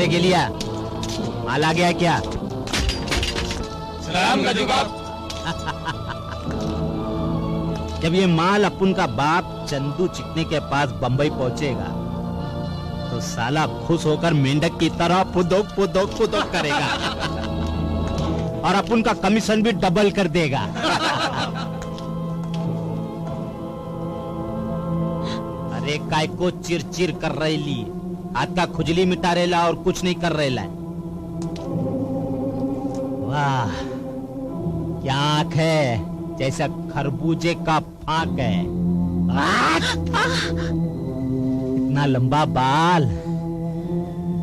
अरे गेलिया, माल आ गया क्या? सलाम गज्जू बाप। जब ये माल अपन का बाप चंदू चिकने के पास बंबई पहुंचेगा तो साला खुश होकर मेंढक की तरह पुदोक पुदोक पुदोक करेगा और अपन का कमीशन भी डबल कर देगा। अरे काय को चिर कर रही ली, हाथ का खुजली मिटा रेला और कुछ नहीं कर रेला। वाह, क्या आंख है, जैसा खरबूजे का फाक है। इतना लंबा बाल,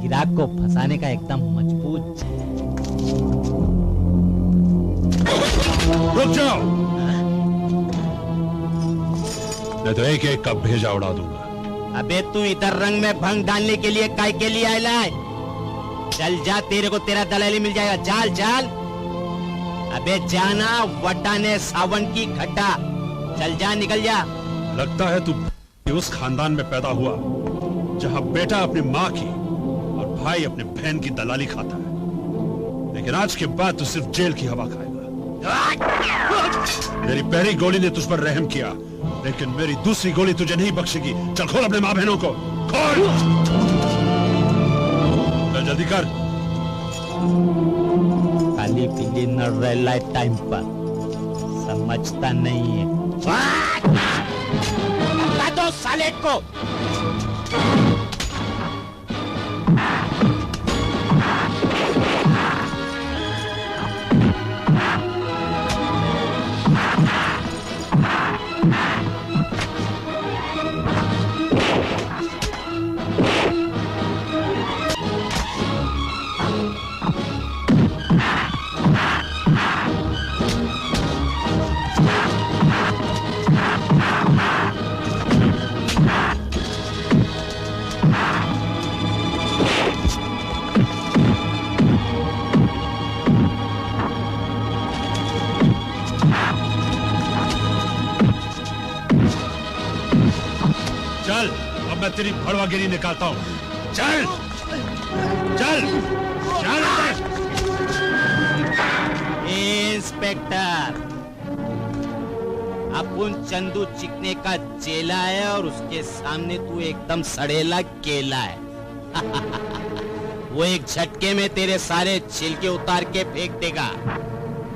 गिराक को फंसाने का एकदम मजबूत। रुक जाओ, मैं तो एक एक का भेजा उड़ा दूंगा। अबे तू इधर रंग में भंग डालने के लिए काय के लिए आया है? चल जा, तेरे को तेरा दलाली मिल जाएगा। चाल चाल, अबे जाना, वड्डा ने सावन की खड्डा। चल जा, निकल जा। लगता है तू उस खानदान में पैदा हुआ जहां बेटा अपनी माँ की और भाई अपने बहन की दलाली खाता है, लेकिन आज के बाद तू सिर्फ जेल की हवा खाएगा। मेरी पहली गोली ने तुझ पर रहम किया, लेकिन मेरी दूसरी गोली तुझे नहीं बख्शेगी। चल खोल अपने माँ बहनों को, खोल। चल जल्दी कर। खाली पीली न रह टाइम पर, समझता नहीं है। दो साले को। चल, अब मैं तेरी भड़वागिरी निकालता हूँ। चल चल चल। इंस्पेक्टर, अपन चंदू चिकने का चेला है और उसके सामने तू एकदम सड़ेला केला है। वो एक झटके में तेरे सारे छिलके उतार के फेंक देगा।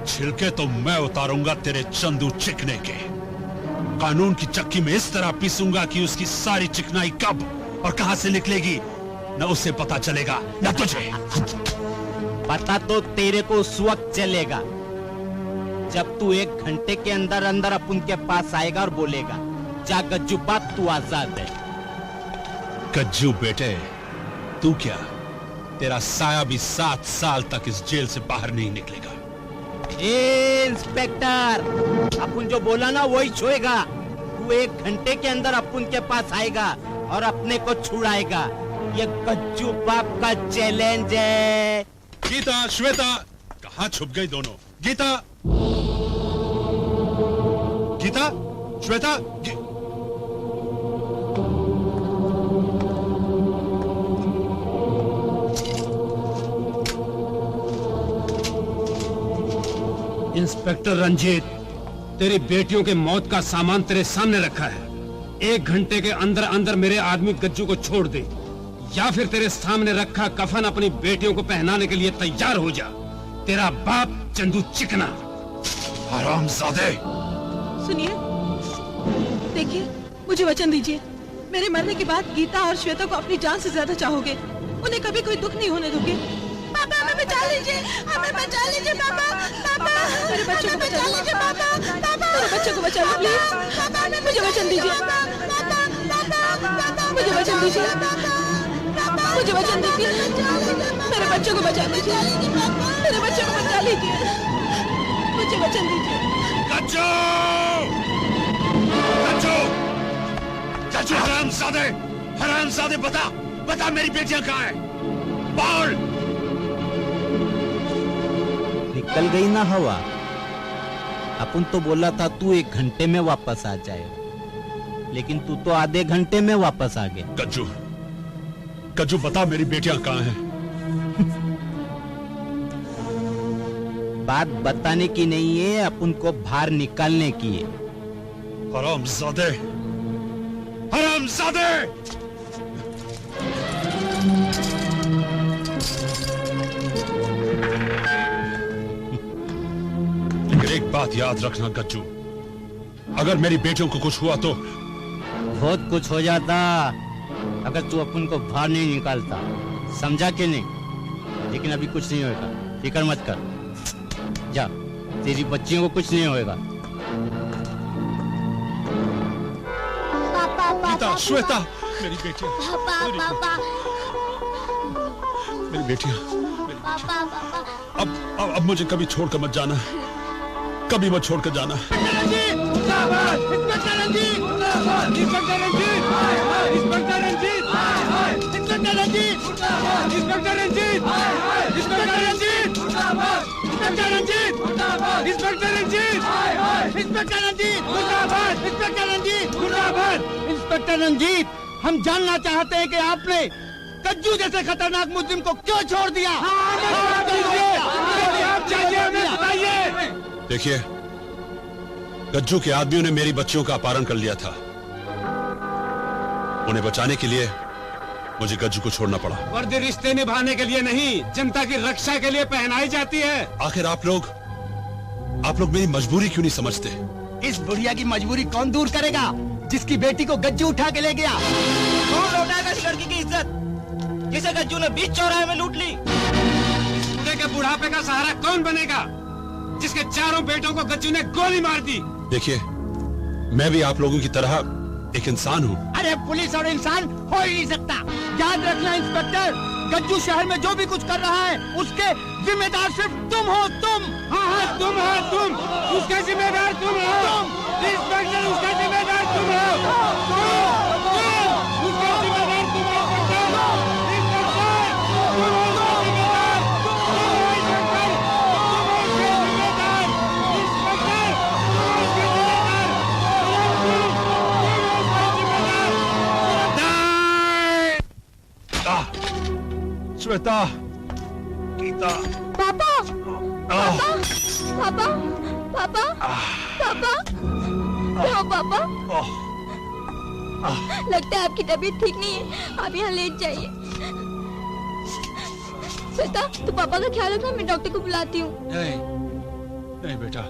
छिलके तो मैं उतारूंगा तेरे चंदू चिकने के। कानून की चक्की में इस तरह पीसूंगा कि उसकी सारी चिकनाई कब और कहां से निकलेगी न उसे पता चलेगा न तुझे। पता तो तेरे को उस वक्त चलेगा जब तू 1 घंटे के अंदर अंदर अपन के पास आएगा और बोलेगा, जा गज्जू बाप, तू आजाद है। गज्जू बेटे, तू क्या, तेरा साया भी 7 साल तक इस जेल से बाहर नहीं निकलेगा। इंस्पेक्टर, अपन जो बोला ना वही छुएगा। तू 1 घंटे के अंदर अपन के पास आएगा और अपने को छुड़ाएगा। ये गज्जू बाप का चैलेंज है। गीता, श्वेता, कहाँ छुप गई दोनों? गीता, गीता, श्वेता, इंस्पेक्टर रंजीत, तेरी बेटियों के मौत का सामान तेरे सामने रखा है। 1 घंटे के अंदर अंदर मेरे आदमी गज्जू को छोड़ दे, या फिर तेरे सामने रखा कफन अपनी बेटियों को पहनाने के लिए तैयार हो जा। तेरा बाप चंदू चिकना। हरामजादे। सुनिए, देखिए, मुझे वचन दीजिए, मेरे मरने के बाद गीता और श्वेता को अपनी जान से ज्यादा चाहोगे। उन्हें कभी कोई दुख नहीं होने दोगे। पापा, हमें बचा लीजिए, हमें बचा लीजिए पापा। पापा, मेरे बच्चों को बचा लीजिए पापा। पापा, मेरे बच्चों को बचा लो प्लीज। मुझे वचन दीजिए, मुझे वचन दीजिए, मुझे वचन दीजिए। मेरे बच्चों को बचा लीजिए, मेरे बच्चों को बचा लीजिए। मुझे वचन दीजिए। गज्जू, गज्जू, गज्जू, हरामजादे, हरामजादे, बता, बता मेरी बेटियां कहाँ हैं? बोल। निकल गई ना हवा। अपन तो बोला था तू 1 घंटे में वापस आ जाए, लेकिन तू तो आधे घंटे में वापस आ गया। गज्जू, गज्जू, बता मेरी बेटियां कहाँ हैं? बात बताने की नहीं है, अपन को बाहर निकालने की है। हरामजादे, हरामजादे! लेकिन एक बात याद रखना गज्जू, अगर मेरी बेटियों को कुछ हुआ तो बहुत कुछ हो जाता अगर तू अपन को बाहर नहीं निकालता, समझा कि नहीं? लेकिन अभी कुछ नहीं होगा, फिक्र मत कर। जा, तेरी बच्चियों को कुछ नहीं होएगा। गीता, श्वेता, मेरी बेटियां, मेरी बेटियां, अब मुझे कभी छोड़कर मत जाना, कभी मत छोड़कर जाना। इंस्पेक्टर रंजीत, हम जानना चाहते हैं कि आपने गज्जू जैसे खतरनाक मुजरिम को क्यों छोड़ दिया? देखिए, गज्जू के आदमियों ने मेरी बच्चियों का अपहरण कर लिया था। उन्हें बचाने के लिए मुझे गज्जू को छोड़ना पड़ा। वर्दी रिश्ते निभाने के लिए नहीं, जनता की रक्षा के लिए पहनाई जाती है। आखिर आप लोग मेरी मजबूरी क्यों नहीं समझते? इस बुढ़िया की मजबूरी कौन दूर करेगा, जिसकी बेटी को गज्जू उठा के ले गया? कौन लौटाएगा इस लड़की की इज्जत, जिसे गज्जू ने बीच चौराहे में लूट ली? इस बूढ़े के बुढ़ापे का सहारा कौन बनेगा, जिसके चारों बेटों को गज्जू ने गोली मार दी? देखिए, मैं भी आप लोगों की तरह एक इंसान हूँ। अरे पुलिस और इंसान हो ही नहीं सकता। याद रखना इंस्पेक्टर, गज्जू शहर में जो भी कुछ कर रहा है उसके जिम्मेदार सिर्फ तुम हो। तुम, हाँ, तुम हो, तुम उसका जिम्मेदार तुम हो। इंस्पेक्टर, उसका जिम्मेदार तुम हो। उसका जिम्मेदार तुम हो। श्वेता, गीता, पापा, पापा, पापा, पापा, पापा, क्या हो पापा? लगता है आपकी तबीयत ठीक नहीं है, आप यहाँ लेट जाइए। श्वेता, तू पापा का ख्याल रखना, मैं डॉक्टर को बुलाती हूँ। नहीं, नहीं बेटा,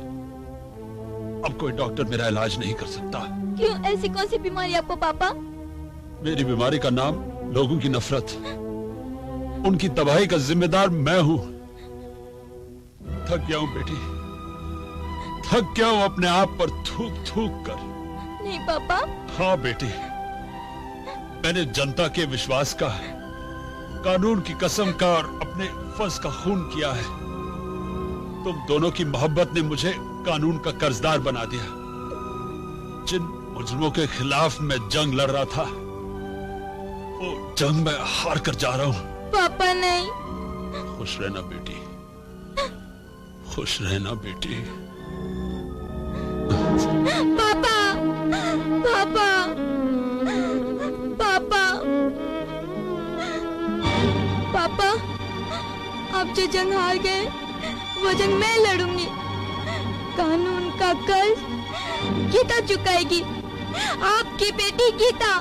अब कोई डॉक्टर मेरा इलाज नहीं कर सकता। क्यों, ऐसी कौन सी बीमारी आपको पापा? मेरी बीमारी का नाम लोगों की नफरत, उनकी तबाही का जिम्मेदार मैं हूं। थक गया हूं बेटी, थक गया हूं अपने आप पर थूक थूक कर। नहीं पापा। हाँ बेटी, मैंने जनता के विश्वास का, कानून की कसम का और अपने फर्ज का खून किया है। तुम दोनों की मोहब्बत ने मुझे कानून का कर्जदार बना दिया। जिन मुजरिमों के खिलाफ मैं जंग लड़ रहा था, वो जंग में हार कर जा रहा हूं। पापा नहीं। खुश रहना बेटी, खुश रहना बेटी। पापा, पापा, पापा, पापा, आप जो जंग हार गए, वो जंग मैं लड़ूंगी। कानून का कर्ज गीता चुकाएगी, आपकी बेटी गीता।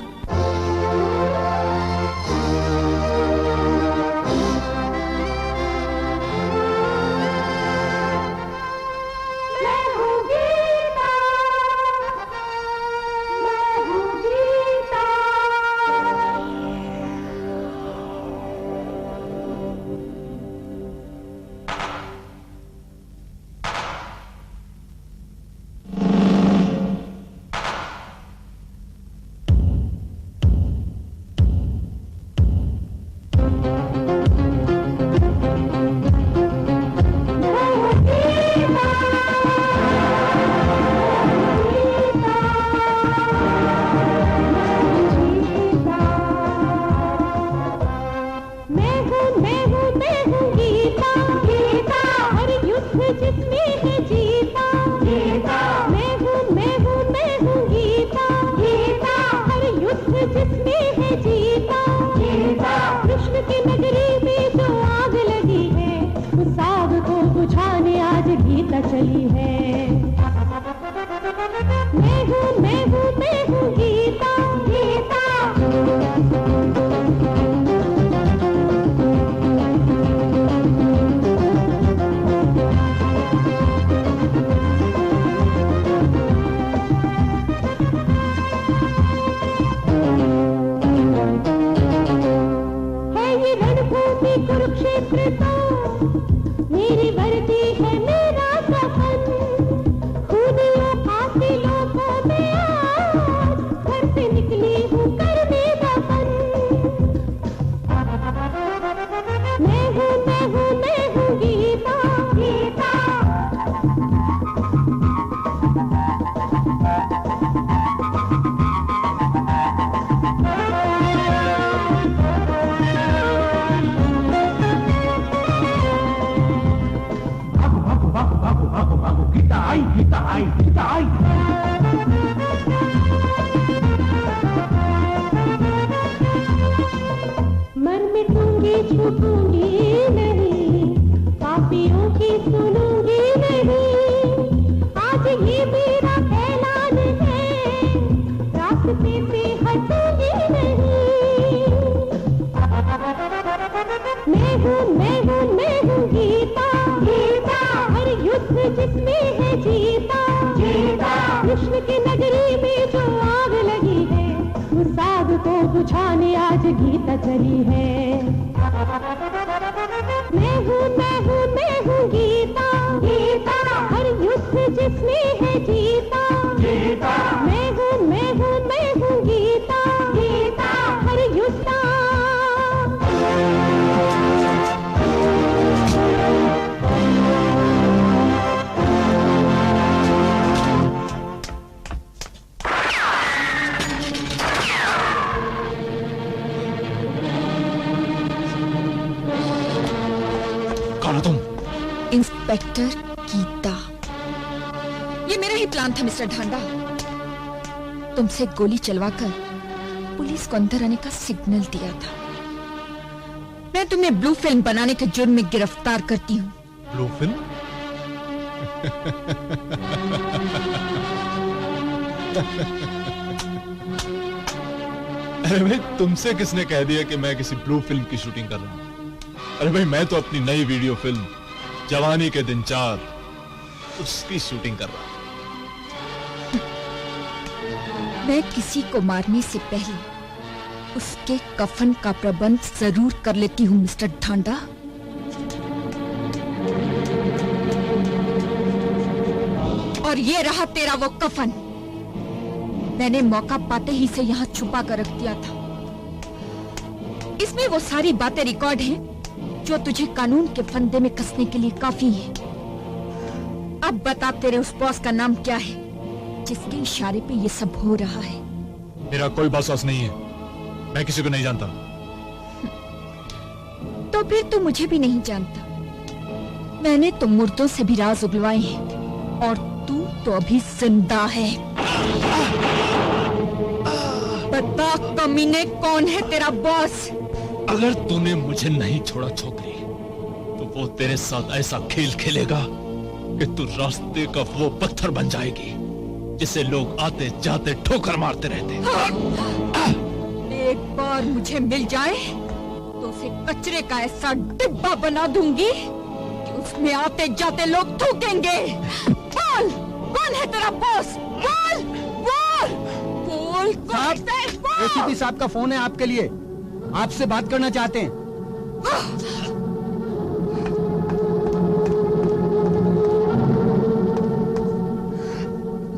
जिसमें है जीता, कृष्ण की नगरी में जो आ गया। गीता चली है। मैं हूँ गीता, गीता। है ये रणभूमि कुरुक्षेत्र तो मेरी वर्दी है मेरा कफन। खूनियों कातिलों को मैं आज घर से निकली हूँ करने दफन। मैं हूँ गीता, गीता। मर मिटूंगी छूटूंगी नहीं, पापियों की सुनूंगी नहीं। आज ये मेरा ऐलान है, रास्ते से हटूंगी नहीं। मैं हूँ गीता, गीता। हर युद्ध जिसमें है जीता, जीता। कृष्ण की नगरी में जो आग लगी है, उस आग को बुझाने आज गीता चली है। मैं हूँ गीता, गीता। हर युद्ध जिसमें है जीता, जीता। मैं हूँ गीता, गीता। हर युद्ध तुम इंस्पेक्टर गीता। ये मेरा ही प्लान था मिस्टर ढांडा, तुमसे गोली चलवाकर पुलिस को अंदर आने का सिग्नल दिया था। मैं तुम्हें ब्लू फिल्म बनाने के जुर्म में गिरफ्तार करती हूँ। Blue film? अरे भाई, तुमसे किसने कह दिया कि मैं किसी ब्लू फिल्म की शूटिंग कर रहा हूँ? अरे भाई, मैं तो अपनी नई वीडियो फिल्म जवानी के दिन 4 उसकी शूटिंग कर रहा हूं। मैं किसी को मारने से पहले उसके कफन का प्रबंध जरूर कर लेती हूँ मिस्टर ढांडा। और ये रहा तेरा वो कफन। मैंने मौका पाते ही से यहाँ छुपा कर रख दिया था। इसमें वो सारी बातें रिकॉर्ड हैं जो तुझे कानून के फंदे में कसने के लिए काफी है। अब बता, तेरे उस बॉस का नाम क्या है जिसके इशारे पे ये सब हो रहा है? मेरा कोई बॉस नहीं है, मैं किसी को नहीं जानता। तो फिर तू मुझे भी नहीं जानता। मैंने तो मुर्दों से भी राज उगलवाए हैं और तू तो अभी जिंदा है। बता कमीने, कौन है तेरा बॉस? अगर तूने मुझे नहीं छोड़ा छोकरी, तो वो तेरे साथ ऐसा खेल खेलेगा कि तू रास्ते का वो पत्थर बन जाएगी जिसे लोग आते जाते ठोकर मारते रहते। एक बार मुझे मिल जाए तो उसे कचरे का ऐसा डिब्बा बना दूंगी कि उसमें आते जाते लोग थूकेंगे। बोल, कौन है तेरा बॉस? बोल, बोल, बोल, कौन है? बोल। एसीपी साहब का फोन है आपके लिए, आपसे बात करना चाहते हैं।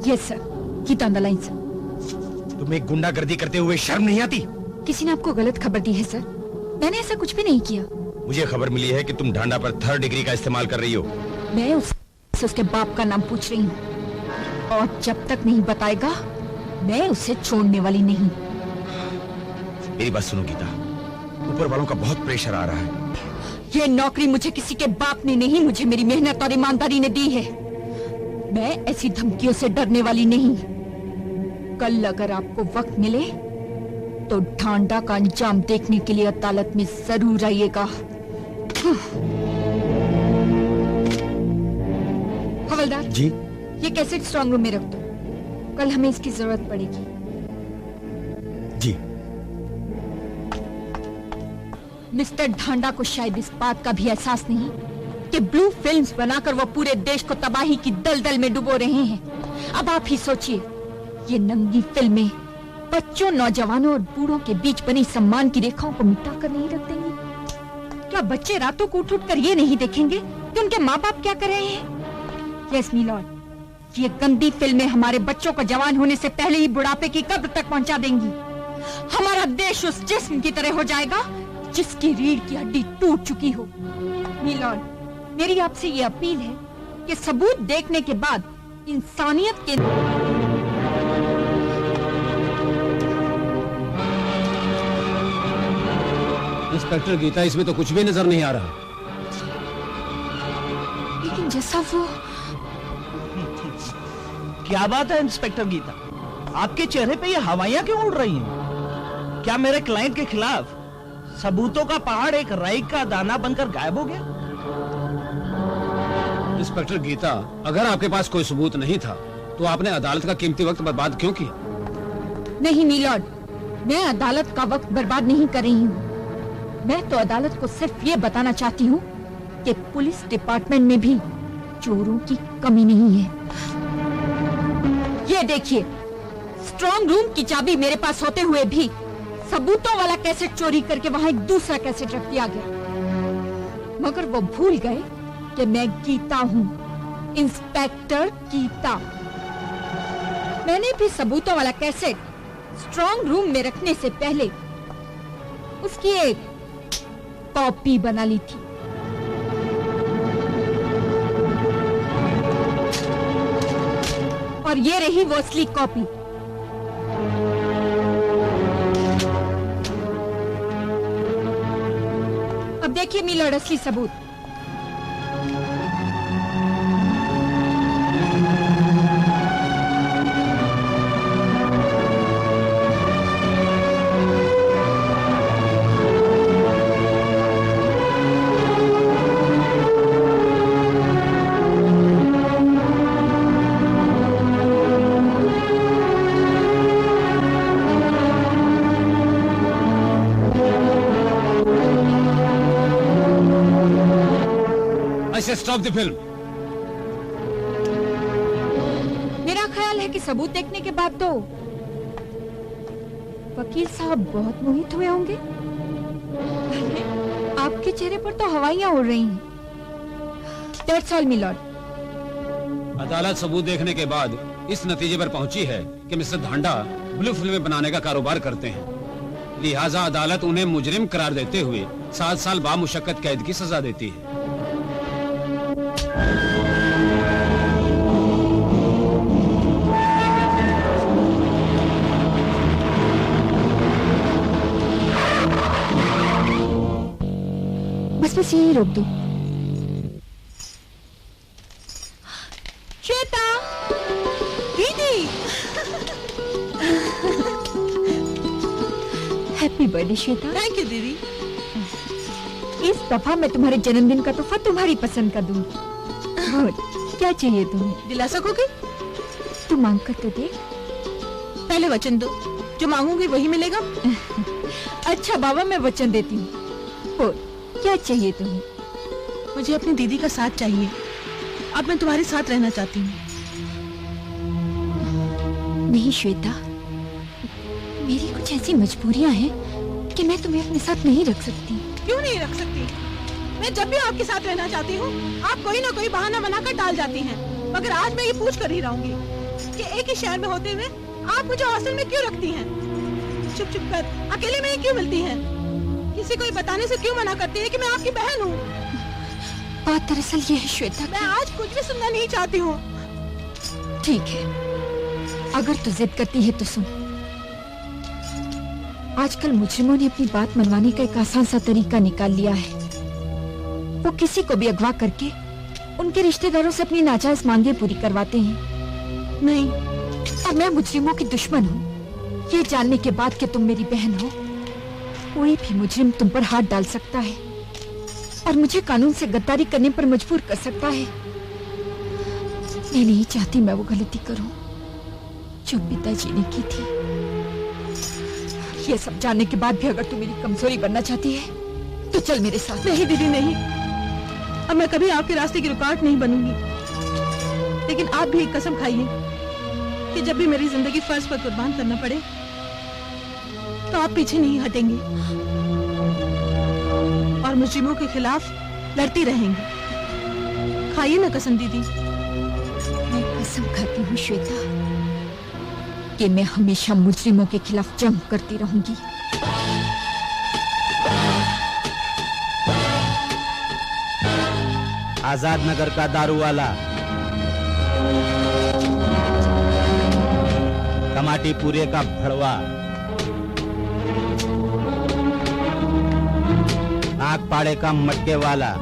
Yes sir, Geeta on the line sir. तुम्हें गुंडागर्दी करते हुए शर्म नहीं आती? किसी ने आपको गलत खबर दी है सर, मैंने ऐसा कुछ भी नहीं किया। मुझे खबर मिली है कि तुम ढांडा पर 3rd डिग्री का इस्तेमाल कर रही हो। मैं उससे उसके बाप का नाम पूछ रही हूँ और जब तक नहीं बताएगा मैं उसे छोड़ने वाली नहीं। मेरी बात सुनो गीता, ऊपर वालों का बहुत प्रेशर आ रहा है। ये नौकरी मुझे किसी के बाप ने नहीं, मुझे मेरी मेहनत और ईमानदारी ने दी है। मैं ऐसी धमकियों से डरने वाली नहीं। कल अगर आपको वक्त मिले तो ढांडा का अंजाम देखने के लिए अदालत में जरूर आइएगा। हवलदार जी ये कैसेट स्ट्रांग रूम में रख दो, कल हमें इसकी जरूरत पड़ेगी। जी। मिस्टर ढांडा को शायद इस बात का भी एहसास नहीं कि ब्लू फिल्म्स बनाकर वो पूरे देश को तबाही की दलदल में डुबो रहे हैं। अब आप ही सोचिए, ये नंगी फिल्में बच्चों, नौजवानों और बूढ़ों के बीच बनी सम्मान की रेखाओं को मिटा कर नहीं रख देंगी? क्या बच्चे रातों को उठ कर ये नहीं देखेंगे कि उनके माँ बाप क्या कर रहे हैं? यस मिलॉर्ड, ये गंदी फिल्में हमारे बच्चों को जवान होने से पहले ही बुढ़ापे की कब्र तक पहुंचा देंगी। हमारा देश उस जिस्म की तरह हो जाएगा जिसकी रीढ़ की हड्डी टूट चुकी हो। मिलॉर्ड, मेरी आपसे ये अपील है कि सबूत देखने के बाद इंसानियत के इंस्पेक्टर गीता, इसमें तो कुछ भी नजर नहीं आ रहा। लेकिन जैसा वो क्या बात है इंस्पेक्टर गीता, आपके चेहरे पे ये हवाइयां क्यों उड़ रही हैं? क्या मेरे क्लाइंट के खिलाफ सबूतों का पहाड़ एक राई का दाना बनकर गायब हो गया? इंस्पेक्टर गीता, अगर आपके पास कोई सबूत नहीं था तो आपने अदालत का कीमती वक्त बर्बाद क्यों किया? नहीं मिलॉर्ड, मैं अदालत का वक्त बर्बाद नहीं कर रही हूँ। मैं तो अदालत को सिर्फ ये बताना चाहती हूँ कि पुलिस डिपार्टमेंट में भी चोरों की कमी नहीं है। ये देखिए, स्ट्रांग रूम की चाबी मेरे पास होते हुए भी सबूतों वाला कैसेट चोरी करके वहाँ एक दूसरा कैसेट रख दिया गया। मगर वो भूल गए कि मैं गीता हूँ, इंस्पेक्टर गीता। मैंने भी सबूतों वाला कैसेट स्ट्रांग रूम में रखने से पहले उसकी एक कॉपी बना ली थी। और ये रही वो असली कॉपी। अब देखिए मिलॉर्ड, असली सबूत। Stop the film. मेरा ख्याल है कि सबूत देखने के बाद तो वकील साहब बहुत मोहित हुए होंगे। आपके चेहरे पर तो हवाइयां उड़ रही हैं। That's all, milord. अदालत सबूत देखने के बाद इस नतीजे पर पहुंची है कि मिस्टर ढांडा ब्लू फिल्में बनाने का कारोबार करते हैं। लिहाजा अदालत उन्हें मुजरिम करार देते हुए 7 साल बामुशक्कत कैद की सजा देती है। बस यही रोक दो। श्वेता, दीदी, happy birthday Shweta. Thank you दीदी। इस दफा मैं तुम्हारे जन्मदिन का तोहफा तुम्हारी पसंद का दूंगी। क्या चाहिए तुम्हें? दिला सकोगे? तू मांग कर तो देख। पहले वचन दो, जो मांगूंगी वही मिलेगा। अच्छा बाबा, मैं वचन देती हूँ। बोल, क्या चाहिए तुम्हें? मुझे अपनी दीदी का साथ चाहिए। अब मैं तुम्हारे साथ रहना चाहती हूँ। नहीं श्वेता, मेरी कुछ ऐसी मजबूरियां हैं कि मैं तुम्हें अपने साथ नहीं रख सकती। क्यों नहीं रख सकती? मैं जब भी आपके साथ रहना चाहती हूँ, आप कोई ना कोई बहाना बनाकर टाल जाती हैं। मगर आज मैं ये पूछ कर ही रहूंगी कि एक ही शहर में होते हुए आप मुझे हॉस्टल में क्यों रखती हैं? चुप चुप कर अकेले में ही क्यों मिलती हैं? किसी को बताने से क्यों मना करती है कि मैं आपकी बहन हूँ? बात दरअसल ये है श्वेता, मैं आज कुछ भी सुनना नहीं चाहती हूँ। ठीक है, अगर तू जिद करती है तो सुन। आजकल मुजरिमों ने अपनी बात मनवाने का एक आसान सा तरीका निकाल लिया है। वो किसी को भी अगवा करके उनके रिश्तेदारों से अपनी नाजायज मांगे पूरी करवाते हैं। नहीं, और मैं मुजरिमों की दुश्मन हूँ। ये जानने के बाद कि तुम मेरी बहन हो, कोई भी मुजरिम तुम पर हाथ डाल सकता है और मुझे कानून से गद्दारी करने पर मजबूर कर सकता है। मैं नहीं चाहती मैं वो गलती करूं जो पिताजी ने की थी। ये सब जानने के बाद भी अगर तू मेरी कमजोरी बनना चाहती है तो चल मेरे साथ। नहीं दीदी नहीं, अब मैं कभी आपके रास्ते की रुकावट नहीं बनूंगी। लेकिन आप भी एक कसम खाइए कि जब भी मेरी जिंदगी फर्ज पर कुर्बान करना पड़े तो आप पीछे नहीं हटेंगे और मुजरिमों के खिलाफ लड़ती रहेंगी। खाइए ना कसम दीदी। मैं कसम खाती हूँ श्वेता कि मैं हमेशा मुजरिमों के खिलाफ जंग करती रहूंगी। आजाद नगर का दारू वाला, कमाटीपुरे का भड़वा, नागपाड़े का मटके वाला,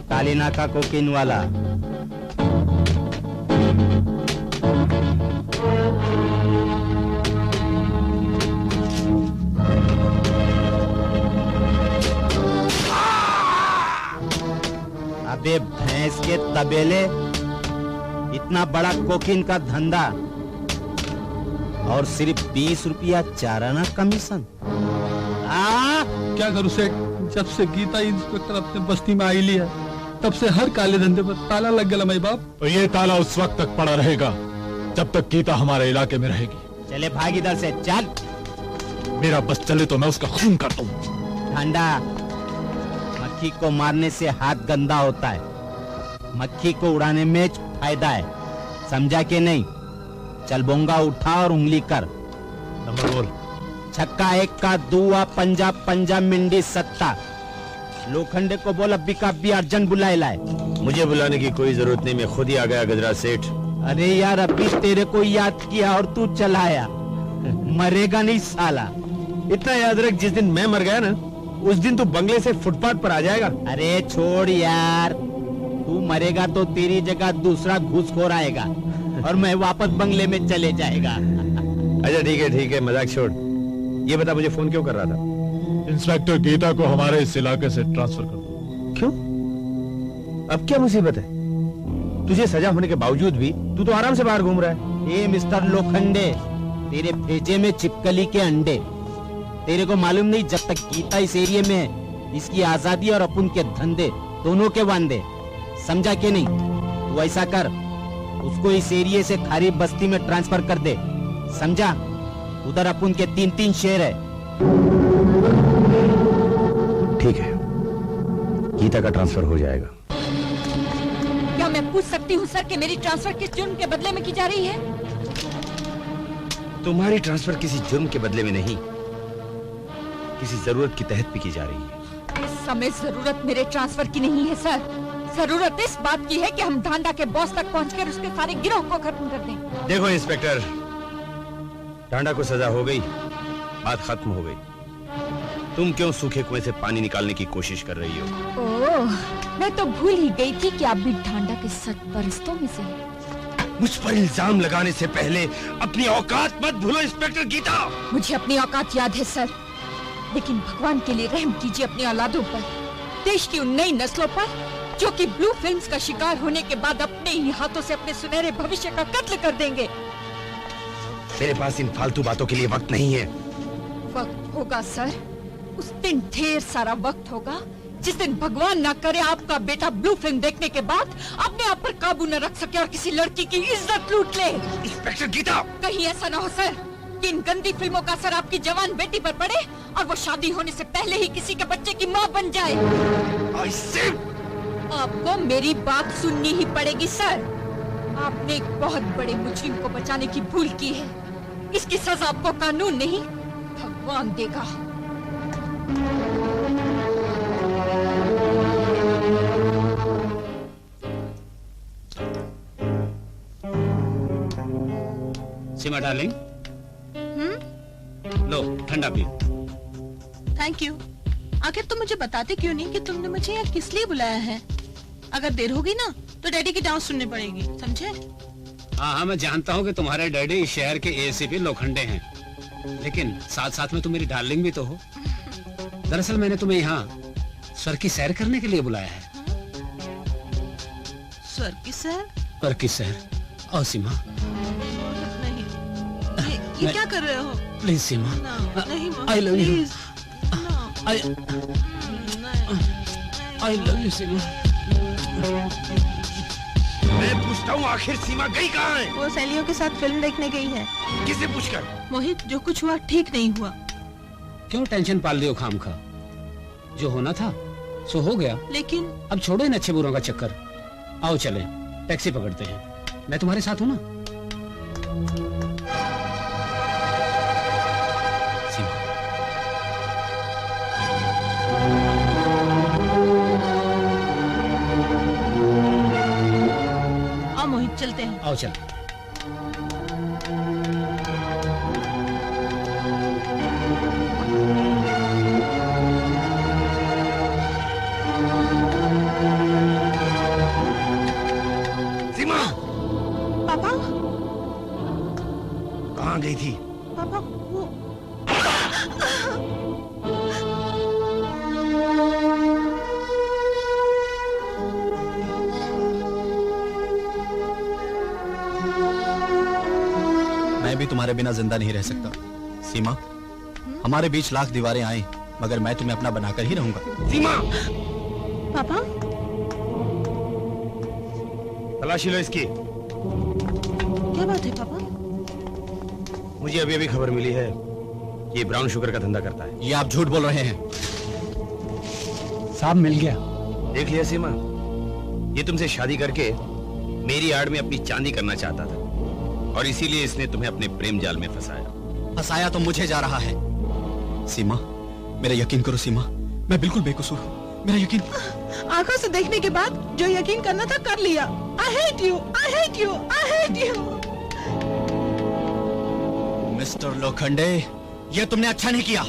कालीना का कोकीन वाला, अबे भैंस के तबेले, इतना बड़ा कोकीन का धंधा और सिर्फ 20 रुपया चाराना कमीशन। क्या करूं सेठ, जब से गीता इंस्पेक्टर अपने बस्ती में आई लिया तब से हर काले धंधे पर ताला लग गया मेरे बाप। तो ये ताला उस वक्त तक पड़ा रहेगा जब तक गीता हमारे इलाके में रहेगी। चले भाग इधर से, चल। मेरा बस चले तो मैं उसका खून करता हूँ। ठंडा, मक्खी को मारने से हाथ गंदा होता है, मक्खी को उड़ाने में फायदा है, समझा के नहीं? चल बोंगा उठा और उंगली कर। नंबर बोल। छक्का 1 का दुआ, पंजा पंजा मिंडी सत्ता। लोखंडे को बोल अब्बी का अब्बी अर्जन बुलाए लाए। मुझे बुलाने की कोई जरूरत नहीं, मैं खुद ही आ गया गजराज सेठ। अरे यार अब्बी तेरे को याद किया और तू चलाया, मरेगा नहीं साला। इतना याद रख, जिस दिन मैं मर गया ना उस दिन तू बंगले से फुटपाथ पर आ जाएगा। अरे छोड़ यार, तू मरेगा तो तेरी जगह दूसरा घूसखोर आएगा और मैं वापस बंगले में चले जाएगा। अच्छा ठीक है, मजाक छोड़। ये बता मुझे फोन क्यों कर रहा था? इंस्पेक्टर गीता को हमारे इस इलाके से ट्रांसफर कर दो। क्यों? अब क्या मुसीबत है? तुझे सजा होने के बावजूद भी तू तो आराम से बाहर घूम रहा है। ए मिस्टर लोखंडे, तेरे भेजे में छिपकली के अंडे। तेरे को मालूम नहीं, जब तक गीता इस एरिया में है इसकी आजादी और अपन के धंधे दोनों के वांदे, समझा के नहीं? तू ऐसा कर, उसको इस एरिया से खारी बस्ती में ट्रांसफर कर दे, समझा? उधर अपन के 3 शेर है। ठीक है, गीता का ट्रांसफर हो जाएगा। क्या मैं पूछ सकती हूँ सर कि मेरी ट्रांसफर किस जुर्म के बदले में की जा रही है? तुम्हारी ट्रांसफर किसी जुर्म के बदले में नहीं, किसी जरूरत की तहत भी की जा रही है। इस समय जरूरत मेरे ट्रांसफर की नहीं है सर, जरूरत इस बात की है कि हम ढांडा के बॉस तक पहुंचकर उसके सारे गिरोह को खत्म कर दें। देखो इंस्पेक्टर, ढांडा को सजा हो गई, बात खत्म हो गई। तुम क्यों सूखे कुएं से पानी निकालने की कोशिश कर रही हो? ओह, मैं तो भूल ही गई थी कि आप भी ढांडा के सरपरस्तों में से हैं। मुझ पर इल्जाम लगाने से पहले अपनी औकात मत भूलो इंस्पेक्टर गीता। मुझे अपनी औकात याद है सर, लेकिन भगवान के लिए रहम कीजिए अपनी औलादों पर, देश की उन नई नस्लों पर जो कि ब्लू फिल्म्स का शिकार होने के बाद अपने ही हाथों से अपने सुनहरे भविष्य का कत्ल कर देंगे। मेरे पास इन फालतू बातों के लिए वक्त नहीं है। वक्त होगा सर, उस दिन ढेर सारा वक्त होगा जिस दिन भगवान ना करे आपका बेटा ब्लू फिल्म देखने के बाद अपने आप पर काबू न रख सके और किसी लड़की की इज्जत लूट ले। इंस्पेक्टर गीता, कहीं ऐसा ना हो सर कि इन गंदी फिल्मों का असर आपकी जवान बेटी पर पड़े और वो शादी होने से पहले ही किसी के बच्चे की माँ बन जाए। आपको मेरी बात सुननी ही पड़ेगी सर। आपने एक बहुत बड़े मुजरिम को बचाने की भूल की है, इसकी सजा आपको कानून नहीं भगवान देगा। सीमा डार्लिंग, लो ठंडा पी। Thank you. आखिर तुम मुझे बताते क्यों नहीं कि तुमने मुझे यहाँ किस लिए बुलाया है? अगर देर होगी ना तो डैडी की डांस सुननी पड़ेगी, समझे? हाँ, मैं जानता हूँ कि तुम्हारे डैडी इस शहर के एसीपी लोखंडे हैं, लेकिन साथ साथ में तुम मेरी डार्लिंग भी तो हो। दरअसल मैंने तुम्हें यहाँ स्वर की सैर करने के लिए बुलाया है। स्वर की सर? स्वर की सैर। आओ सीमा। नहीं, ये क्या कर रहे हो? प्लीज सीमा। नहीं I love you. Please. I love you Seema. मैं पूछता हूँ आखिर सीमा गई कहाँ है? वो सहेलियों के साथ फिल्म देखने गई है। किसे पूछकर? मोहित, जो कुछ हुआ ठीक नहीं हुआ। क्यों टेंशन पाल रही हो खामखा? जो होना था सो हो गया। लेकिन अब छोड़ो इन अच्छे बुरों का चक्कर। आओ चलें, टैक्सी पकड़ते हैं। मैं तुम्हारे साथ हूं ना। सीमा। आओ मोहित, चलते हैं। आओ चल। सीमा पापा, कहाँ गई थी? पापा वो मैं भी तुम्हारे बिना जिंदा नहीं रह सकता सीमा। हमारे बीच लाख दीवारें आए मगर मैं तुम्हें अपना बनाकर ही रहूंगा। सीमा पापा, तलाशी लो इसकी। क्या बात है पापा? मुझे अभी अभी खबर मिली है कि ये ब्राउन शुगर का धंधा करता है। ये आप झूठ बोल रहे हैं। साहब मिल गया। देख लिया सीमा, ये तुमसे शादी करके मेरी आड़ में अपनी चांदी करना चाहता था और इसीलिए इसने तुम्हें अपने प्रेम जाल में फंसाया। फंसाया तो मुझे जा रहा है। सीमा, मेरा यकीन करो सीमा, मैं बिल्कुल बेकसूर हूँ। मेरा यकीन। आंखों से देखने के बाद जो यकीन करना था कर लिया। I hate you, I hate you, I hate you। Mister Lokhande, ये तुमने अच्छा नहीं किया।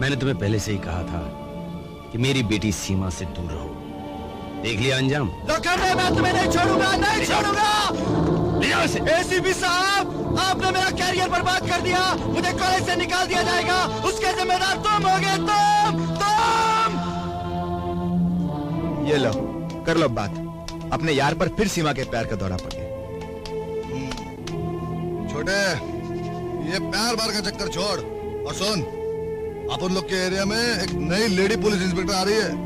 मैंने तुम्हें पहले से ही कहा था कि मेरी बेटी सीमा से दूर रहो। देख लिया अंजाम। लोखंडे, मैं तुम्हें नहीं छोड़ूंगा, नहीं छोड़ूंगा। एसीपी साहब, आपने मेरा कैरियर बर्बाद कर दिया। मुझे कॉलेज से निकाल दिया जाएगा। उसके जिम्मेदार तुम होगे। तुम। ये लो, कर लो बात। अपने यार पर फिर सीमा के प्यार का दौरा पड़ गया। छोटे, ये प्यार बार का चक्कर छोड़ और सुन, अपन लोग के एरिया में एक नई लेडी पुलिस इंस्पेक्टर आ रही है।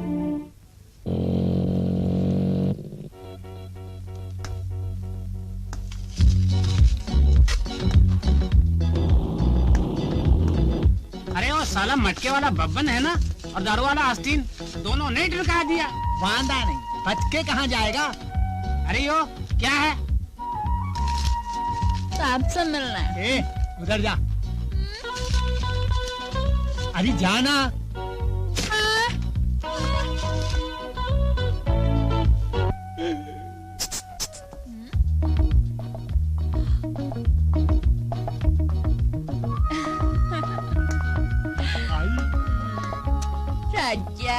अरे वो साला मटके वाला बब्बन है ना और दारू वाला आस्तीन, दोनों ने ढका दिया। वांदा नहीं, बच के कहाँ जाएगा? अरे यो क्या है? साहब से मिलना है। ए, उधर जा। अरे जाना। राजा।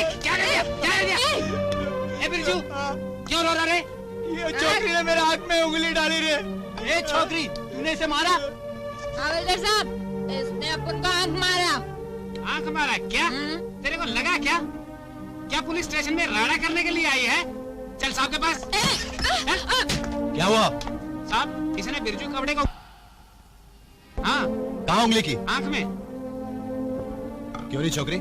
क्या कर दिया? क्या कर दिया? ए बिरजू, क्यों रो रहा रे? ये छोकरी ने मेरे हाथ में उंगली डाली रे। ए छोकरी, तूने इसे मारा? हवलदार साहब, इसने अपन को आंख मारा। आंख मारा क्या? तेरे को लगा क्या? क्या पुलिस स्टेशन में राड़ा करने के लिए आई है? चल साहब के पास। क्या हुआ? साहब, इसने बिरजू कपड़े को। हाँ, कहाँ उंगली की? आंख में। क्यों रही छोकरी?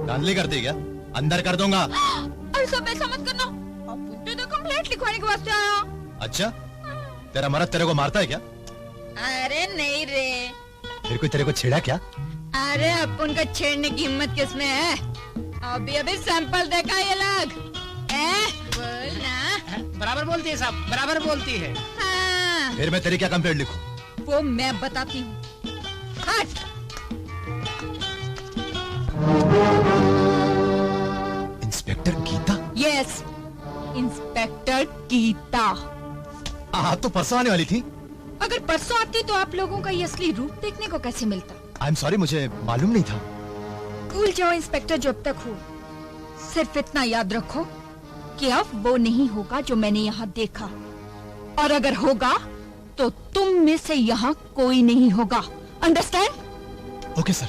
धांधली करती क्या? अंदर कर दूंगा। और सब ऐसा मत करना। अपन तो कंप्लेंट लिखवाने के वास्ते आया। अच्छा, तेरा मर्द तेरे को मारता है क्या? अरे नहीं रे। फिर कोई तेरे को छेड़ा क्या? अरे अपन का छेड़ने की हिम्मत किसमें है? अभी अभी सैंपल देखा ये लोग। बोल ना। बराबर बोलती है साहब, बराबर बोलती है। हाँ। फिर मैं तेरी क्या कंप्लेंट लिखूं? वो मैं बताती हूँ। हट। Inspector Geeta? Yes, inspector Geeta. आप तो परसों आने वाली थी। अगर परसों आती तो आप लोगों का ये असली रूप देखने को कैसे मिलता? आई एम सॉरी, मुझे मालूम नहीं था। भूल जाओ इंस्पेक्टर जब तक हो। सिर्फ इतना याद रखो कि अब वो नहीं होगा जो मैंने यहाँ देखा, और अगर होगा तो तुम में से यहाँ कोई नहीं होगा। अंडरस्टैंड? Okay sir.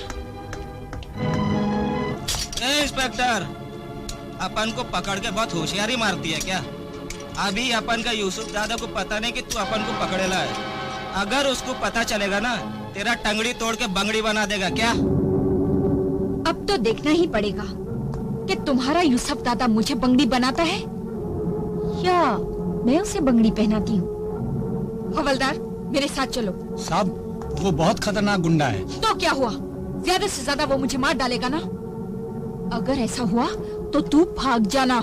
इंस्पेक्टर, अपन को पकड़ के बहुत होशियारी मारती है क्या? अभी अपन का यूसुफ दादा को पता नहीं कि तू अपन को पकड़ेला है। अगर उसको पता चलेगा ना, तेरा टंगड़ी तोड़ के बंगड़ी बना देगा क्या? अब तो देखना ही पड़ेगा कि तुम्हारा यूसुफ दादा मुझे बंगड़ी बनाता है या मैं उसे बंगड़ी पहनाती हूँ। हवलदार, मेरे साथ चलो। साहब, वो बहुत खतरनाक गुंडा है। तो क्या हुआ? ज्यादा से ज्यादा वो मुझे मार डालेगा ना। अगर ऐसा हुआ तो तू भाग जाना।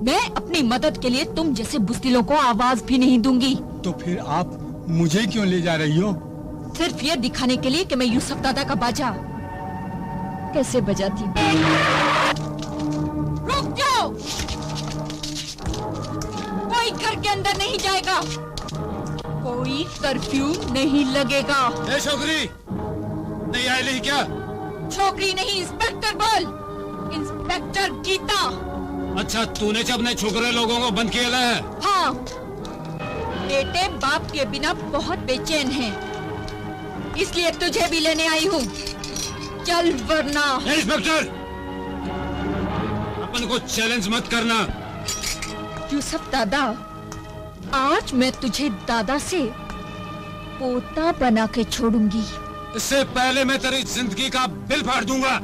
मैं अपनी मदद के लिए तुम जैसे बुज़दिलों को आवाज भी नहीं दूंगी। तो फिर आप मुझे क्यों ले जा रही हो? सिर्फ ये दिखाने के लिए कि मैं यूसुफ दादा का बाजा कैसे बजाती हूँ। रुक जाओ, कोई घर के अंदर नहीं जाएगा, कोई कर्फ्यू नहीं लगेगा। ए छोकरी, नहीं आई नहीं क्या? छोकरी नहीं, इंस्पेक्टर बोल। इंस्पेक्टर गीता। अच्छा, तूने जब अपने छोकरे लोगों को बंद किया है? हाँ, बेटे बाप के बिना बहुत बेचैन हैं, इसलिए तुझे भी लेने आई हूँ। चल वरना। इंस्पेक्टर, अपन को चैलेंज मत करना। यूसुफ दादा, आज मैं तुझे दादा से पोता बना के छोड़ूंगी। इससे पहले मैं तेरी जिंदगी का बिल फाड़ दूंगा।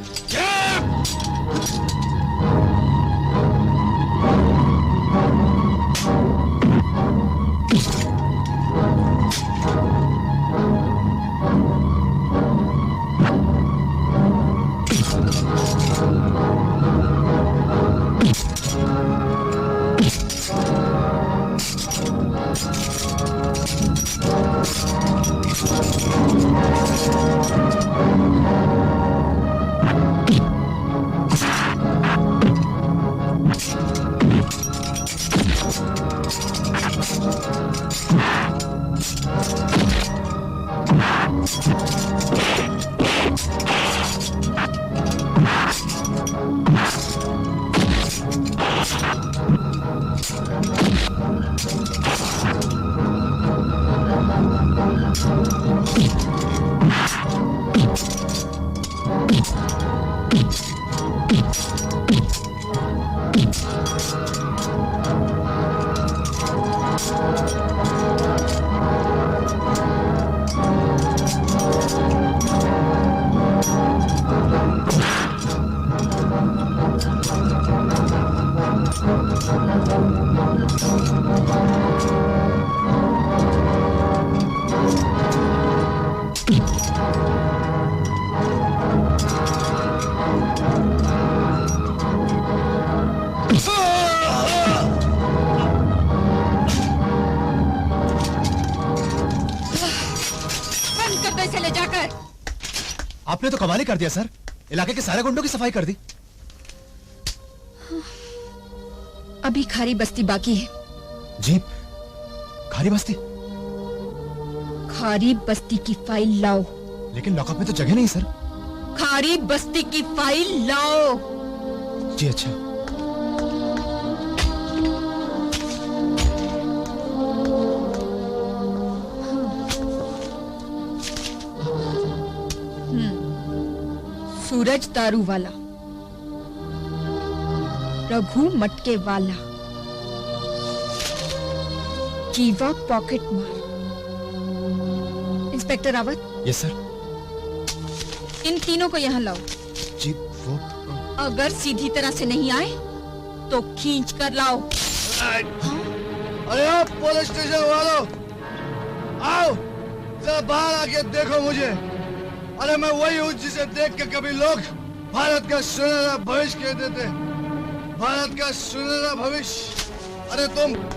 आपने तो कमाल ही कर दिया सर, इलाके के सारे गुंडों की सफाई कर दी। अभी खारी बस्ती बाकी है। जी, खारी बस्ती? खारी बस्ती की फाइल लाओ। लेकिन लॉकअप में तो जगह नहीं सर। खारी बस्ती की फाइल लाओ। जी अच्छा। सूरज दारू वाला, रघु मटके वाला, जीवा पॉकेट मार। इंस्पेक्टर रावत। Yes sir. इन तीनों को यहाँ लाओ। जी वो अगर सीधी तरह से नहीं आए तो खींच कर लाओ। अरे आप पुलिस स्टेशन वालों, आओ जरा बाहर आके देखो मुझे। अरे मैं वही हूँ जिसे देख के कभी लोग भारत का सुनहरा भविष्य कहते थे। भारत का सुनहरा भविष्य। अरे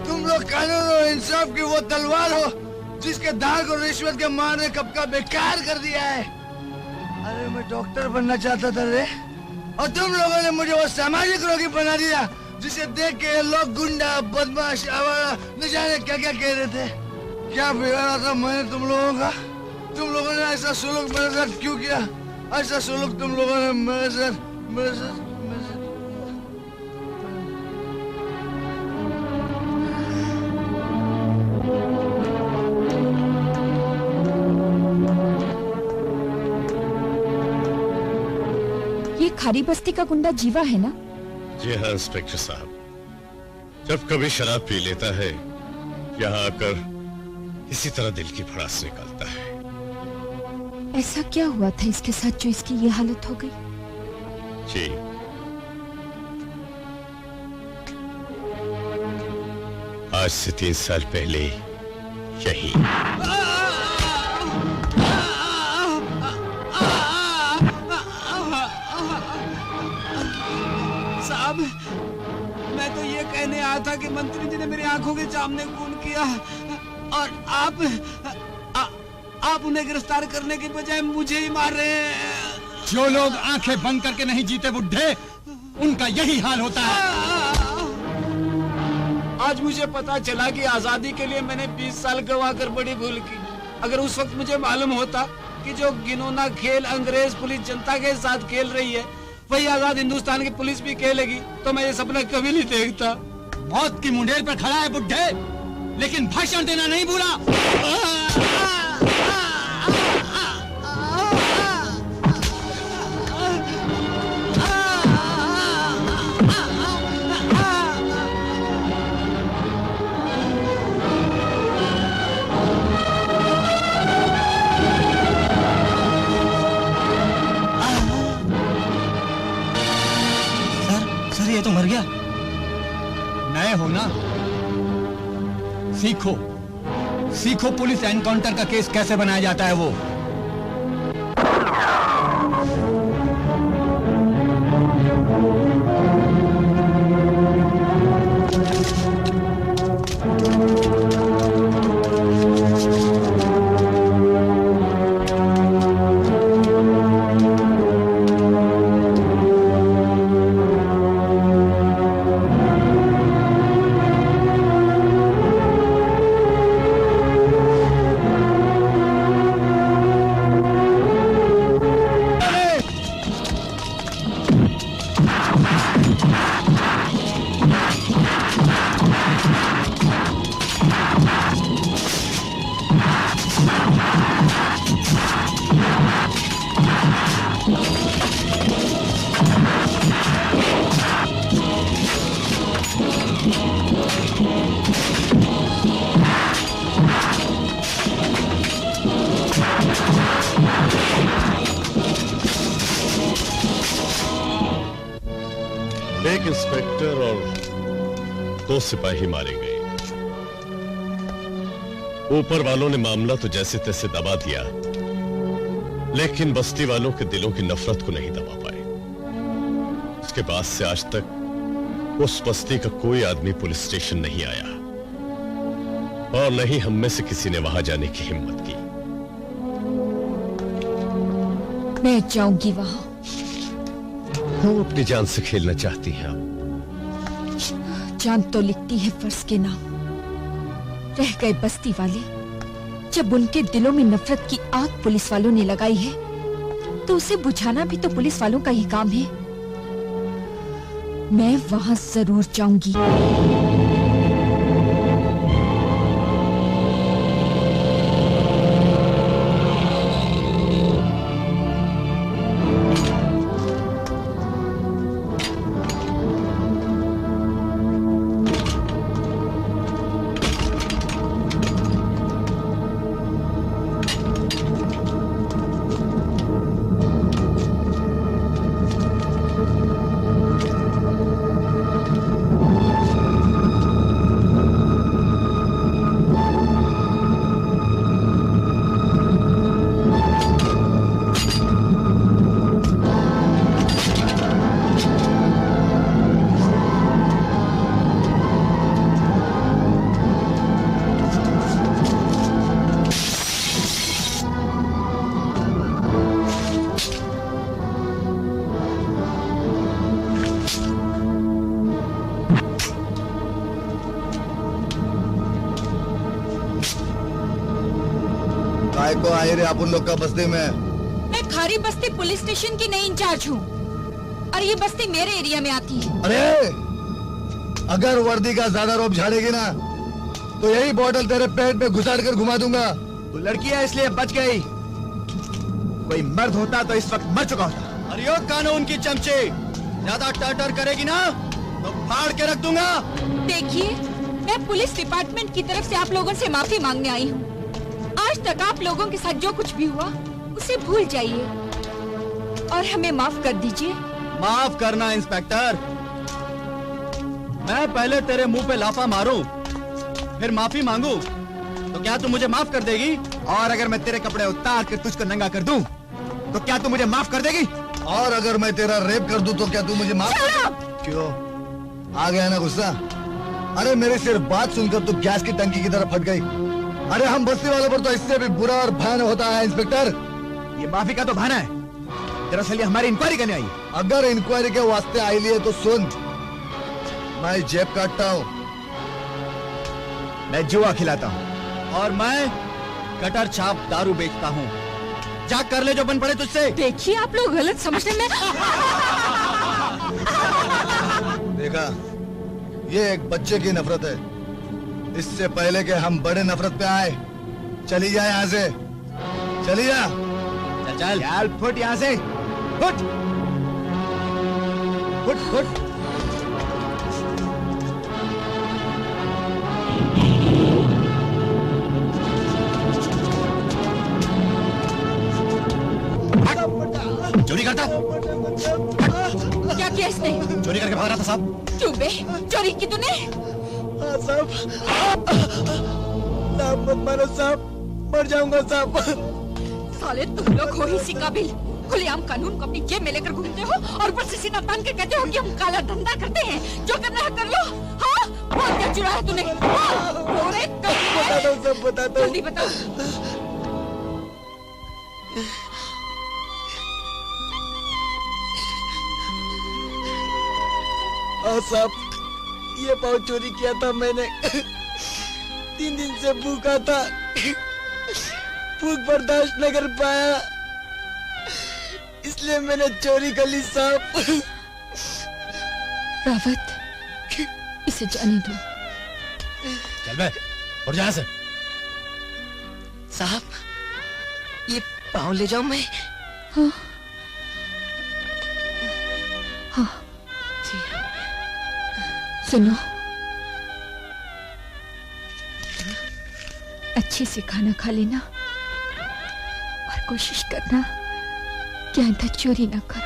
तुम लोग कानून और इंसाफ की वो तलवार हो जिसके धार को रिश्वत के मार ने कब का बेकार कर दिया है। अरे मैं डॉक्टर बनना चाहता था रे, और तुम लोगों ने मुझे वो सामाजिक रोगी बना दिया जिसे देख के लोग गुंडा, बदमाश, आवारा न जाने क्या क्या कह रहे थे। क्या बिगाड़ा था मैंने तुम लोगों का? तुम लोगों ने ऐसा सुलूक मेरे साथ क्यों किया? ऐसा सुलूक तुम लोगों ने मेरे साथ खारी बस्ती का गुंडा जीवा है ना? जी हाँ इंस्पेक्टर साहब, जब कभी शराब पी लेता है यहाँ आकर इसी तरह दिल की भड़ास निकालता है। ऐसा क्या हुआ था इसके साथ जो इसकी ये हालत हो गई? जी आज से 3 साल पहले यही साहब, मैं तो ये कहने आया था कि मंत्री जी ने मेरी आंखों के सामने खून किया और आप उन्हें गिरफ्तार करने के बजाय मुझे ही मार रहे हैं। जो लोग आंखें बंद करके नहीं जीते बुड्ढे, उनका यही हाल होता है। आज मुझे पता चला कि आजादी के लिए मैंने 20 साल गवा कर बड़ी भूल की। अगर उस वक्त मुझे मालूम होता कि जो घिनौना खेल अंग्रेज पुलिस जनता के साथ खेल रही है वही आजाद हिंदुस्तान की पुलिस भी खेलेगी, तो मैं ये सपना कभी नहीं देखता। मौत की मुंडेर पर खड़ा है बुड्ढे, लेकिन भाषण देना नहीं भूला। सर ये तो मर गया। नए हो ना, सीखो सीखो पुलिस एनकाउंटर का केस कैसे बनाया जाता है वो। एक इंस्पेक्टर और 2 सिपाही मारे गए। ऊपर वालों ने मामला तो जैसे तैसे दबा दिया, लेकिन बस्ती वालों के दिलों की नफरत को नहीं दबा पाए। उसके बाद से आज तक उस बस्ती का कोई आदमी पुलिस स्टेशन नहीं आया और न ही हम में से किसी ने वहां जाने की हिम्मत की। मैं जाऊंगी वहां। वो अपनी जान से खेलना चाहती हैं आप। जान तो लिखती है फर्ज के नाम। रह गए बस्ती वाले। जब उनके दिलों में नफरत की आग पुलिस वालों ने लगाई है तो उसे बुझाना भी तो पुलिस वालों का ही काम है। मैं वहां जरूर जाऊंगी। काय को आए रे आप उन लोग का बस्ती में? मैं खारी बस्ती पुलिस स्टेशन की नई इंचार्ज हूँ और ये बस्ती मेरे एरिया में आती है। अरे अगर वर्दी का ज्यादा रोब झाड़ेगी ना तो यही बोतल तेरे पेट में घुसाड़ कर घुमा दूंगा। तू लड़की है इसलिए बच गई, कोई मर्द होता तो इस वक्त मर चुका होता। अरे ओ कानून की चमचे, ज्यादा टर करेगी ना तो फाड़ के रख दूंगा। देखिए, मैं पुलिस डिपार्टमेंट की तरफ से आप लोगों से माफी मांगने आई हूँ। आज तक आप लोगों के साथ जो कुछ भी हुआ उसे भूल जाइए और हमें माफ कर दीजिए। माफ करना इंस्पेक्टर, मैं पहले तेरे मुंह पे लाफा मारूं, फिर माफी मांगू, तो क्या तू मुझे माफ कर देगी? और अगर मैं तेरे कपड़े उतार कर तुझको नंगा कर दूं, तो क्या तू मुझे माफ कर देगी? और अगर मैं तेरा रेप कर दूं तो क्या तू मुझे माफ कर देगी? क्यों आ गया ना गुस्सा? अरे मेरी सिर्फ बात सुनकर तू गैस की टंकी की तरफ फट गई। अरे हम बस्ती वालों पर तो इससे भी बुरा और भयानक होता है इंस्पेक्टर। ये माफी का तो बहाना है, दरअसल ये हमारी इंक्वायरी करने आई है। अगर इंक्वायरी के वास्ते आई लिए तो सुन, मैं जेब काटता हूँ, मैं जुआ खिलाता हूँ, और मैं कटर छाप दारू बेचता हूँ। जा कर ले जो बन पड़े तुझसे। देखिए, आप लोग गलत समझने में। देखा, ये एक बच्चे की नफरत है। इससे पहले कि हम बड़े नफरत पे आए, चली जा यहाँ से, चली जा। चल चल फुट यहाँ से, फुट फुट फुट। चोरी करता? क्या किया इसने? चोरी करके भाग रहा था साहब। क्यों बे? चोरी की तूने? साहब, मत मारो साहब, मर जाऊंगा साहब। साले तुम लोग हो ही सी काबिल, खुलेआम कानून को अपनी जेब में लेकर घूमते हो और ऊपर से सीना तान के कहते हो कि हम काला धंधा करते हैं। जो करना है कर लो। हाँ, बहुत क्या चुरा है तूने? बताता हूँ सब, बताता हूँ। जल्दी बताओ। हाँ साहब, ये पाउच चोरी किया था मैंने। 3 दिन से भूखा था, भूख बर्दाश्त न कर पाया, इसलिए मैंने चोरी कर ली साहब। रावत, इसे जाने दो। चल बे, उठ जा से। साहब, ये पाँव ले जाऊं मैं? हाँ, हाँ। सुनो, अच्छे से खाना खा लेना और कोशिश करना कि आइंदा चोरी ना करो।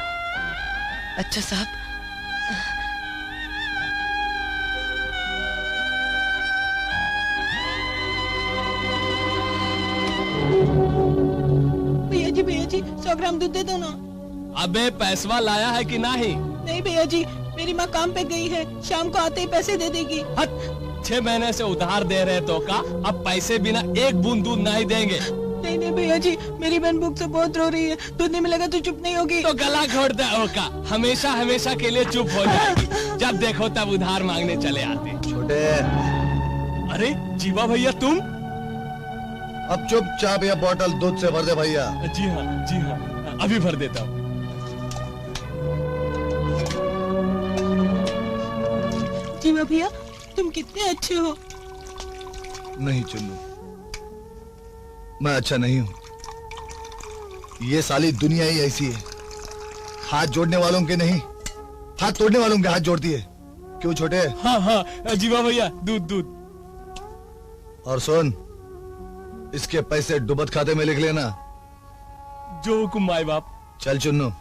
अच्छा साहब। भैया जी 100 ग्राम दूध दे दो ना। अबे पैसवा लाया है कि नहीं? नहीं भैया जी, मेरी माँ काम पे गई है, शाम को आते ही पैसे दे देगी। 6 महीने से उधार दे रहे तो का, अब पैसे बिना एक बूंद दूध नहीं देंगे। नहीं नहीं भैया जी, मेरी बहन भूख से बहुत रो रही है, दूध नहीं मिलेगा तो चुप नहीं होगी। तो गला घोट दे ओका, हमेशा हमेशा के लिए चुप हो जाएगी। जब देखो तब उधार मांगने चले आते। छोटे, अरे जीवा भैया तुम? अब चुपचाप यह बोतल दूध से भर दे भैया। जी हाँ, अभी भर देता हूँ। जीवा भैया, तुम कितने अच्छे हो। नहीं चुन्नू, मैं अच्छा नहीं हूं। ये साली दुनिया ही ऐसी है, हाथ जोड़ने वालों के नहीं, हाथ तोड़ने वालों के हाथ जोड़ती है। क्यों छोटे? हाँ जीवा भैया, दूध दूध। और सुन, इसके पैसे डुबत खाते में लिख लेना। जो हुकुम माई बाप। चल चुन्नू।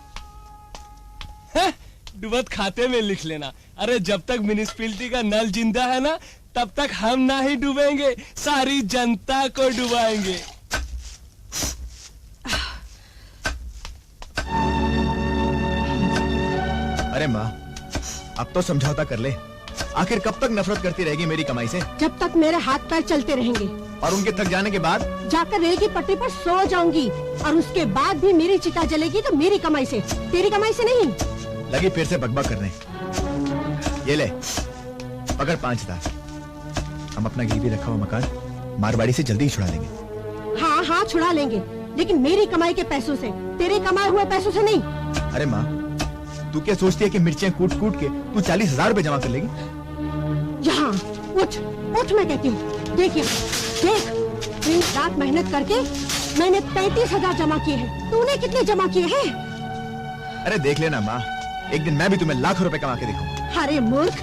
डुबत खाते में लिख लेना। अरे जब तक म्युनिसिपैलिटी का नल जिंदा है ना, तब तक हम ना ही डूबेंगे, सारी जनता को डुबाएंगे। अरे माँ, अब तो समझौता कर ले। आखिर कब तक नफरत करती रहेगी मेरी कमाई से? जब तक मेरे हाथ पैर चलते रहेंगे। और उनके थक जाने के बाद? जाकर रेल की पटरी पर सो जाऊंगी, और उसके बाद भी मेरी चिता जलेगी तो मेरी कमाई से, तेरी कमाई से नहीं। लगी फिर से बकबक करने। ये ले, पकड़ 5000। हम अपना गिरवी रखा हुआ मकान मारवाड़ी से जल्दी ही छुड़ा लेंगे। हाँ हाँ छुड़ा लेंगे, लेकिन मेरी कमाई के पैसों से, तेरे कमाए हुए पैसों से नहीं। अरे माँ, तू क्या सोचती है कि मिर्चें कूट कूट के तू 40,000 रुपए जमा कर लेगी? यहाँ उठ उठ, मैं कहती हूँ। देखिए देख, दिन रात मेहनत करके मैंने 35,000 जमा किए हैं। तूने कितने जमा किए हैं? अरे देख लेना माँ, एक दिन मैं भी तुम्हें लाखों रुपए कमा के दिखाऊंगा। अरे मूर्ख,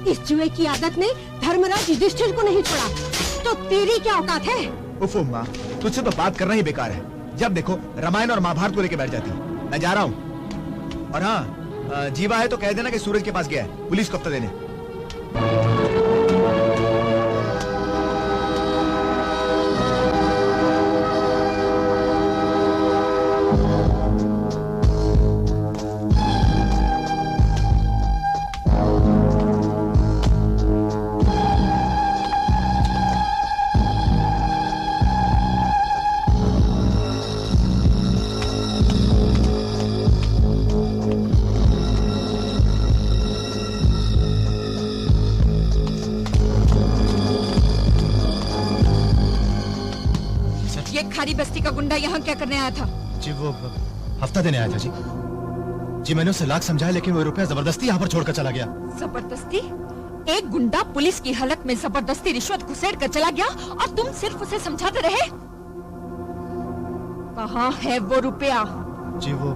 इस जुए की आदत ने धर्मराज युधिष्ठिर को नहीं छोड़ा, तो तेरी क्या औकात है? उफ़ो माँ, तुझसे तो बात करना ही बेकार है। जब देखो रामायण और महाभारत को लेके बैठ जाती है। मैं जा रहा हूँ। और हाँ, जीवा है तो कह देना कि सूरज के पास गया है पुलिस को हफ्ता देने। खारी बस्ती का गुंडा यहाँ क्या करने आया था? जी वो हफ्ता देने आया था जी। जी मैंने उसे लाख समझाया, लेकिन वो रुपया जबरदस्ती यहाँ पर छोड़कर चला गया। जबरदस्ती? एक गुंडा पुलिस की हालत में जबरदस्ती रिश्वत घुसेड़ कर चला गया और तुम सिर्फ उसे समझाते रहे? कहाँ है वो रुपया? जी वो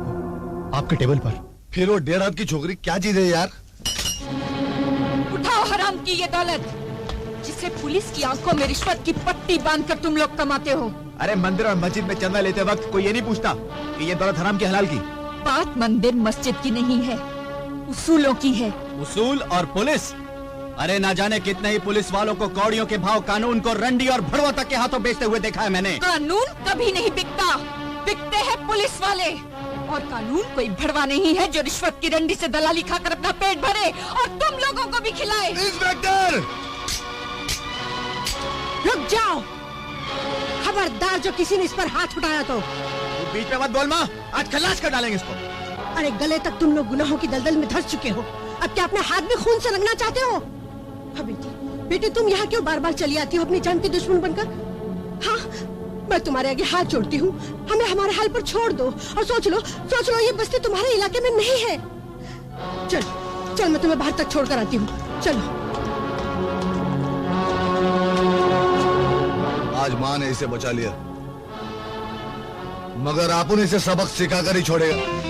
आपके टेबल पर। फिर वो 1.5 हाथ की छोकरी क्या चीज है यार? उठाओ हराम की ये दौलत, जिसे पुलिस की आंखों में रिश्वत की पट्टी बांधकर तुम लोग कमाते हो। अरे मंदिर और मस्जिद में चंदा लेते वक्त कोई ये नहीं पूछता कि ये दौलत हराम की हलाल की। बात मंदिर मस्जिद की नहीं है, उसूलों की है। उसूल और पुलिस? अरे ना जाने कितने ही पुलिस वालों को कौड़ियों के भाव कानून को रंडी और भड़वा तक के हाथों बेचते हुए देखा है मैंने। कानून कभी नहीं बिकता, बिकते हैं पुलिस वाले। और कानून कोई भड़वा नहीं है जो रिश्वत की रंडी से दलाली खाकर अपना पेट भरे और तुम लोगों को भी खिलाए। इंस्पेक्टर! रुक जाओ, खबरदार जो किसी ने इस पर हाथ उठाया तो। बीच में मत बोल माँ, आज खल्लास कर डालेंगे इसको। अरे गले तक तुम लोग गुनाहों की दलदल में धंस चुके हो, अब क्या अपने हाथ भी खून से रंगना चाहते हो? हाँ बेटी तुम यहाँ क्यों बार बार चली आती हो अपनी जान की दुश्मन बनकर? हाँ, मैं तुम्हारे आगे हाथ जोड़ती हूँ, हमें हमारे हाल पर छोड़ दो और सोच लो ये बस्ती तुम्हारे इलाके में नहीं है। चल मैं तुम्हें बाहर तक छोड़ कर आती हूँ, चलो। आज माँ ने इसे बचा लिया, मगर आपन इसे सबक सिखाकर ही छोड़ेगा।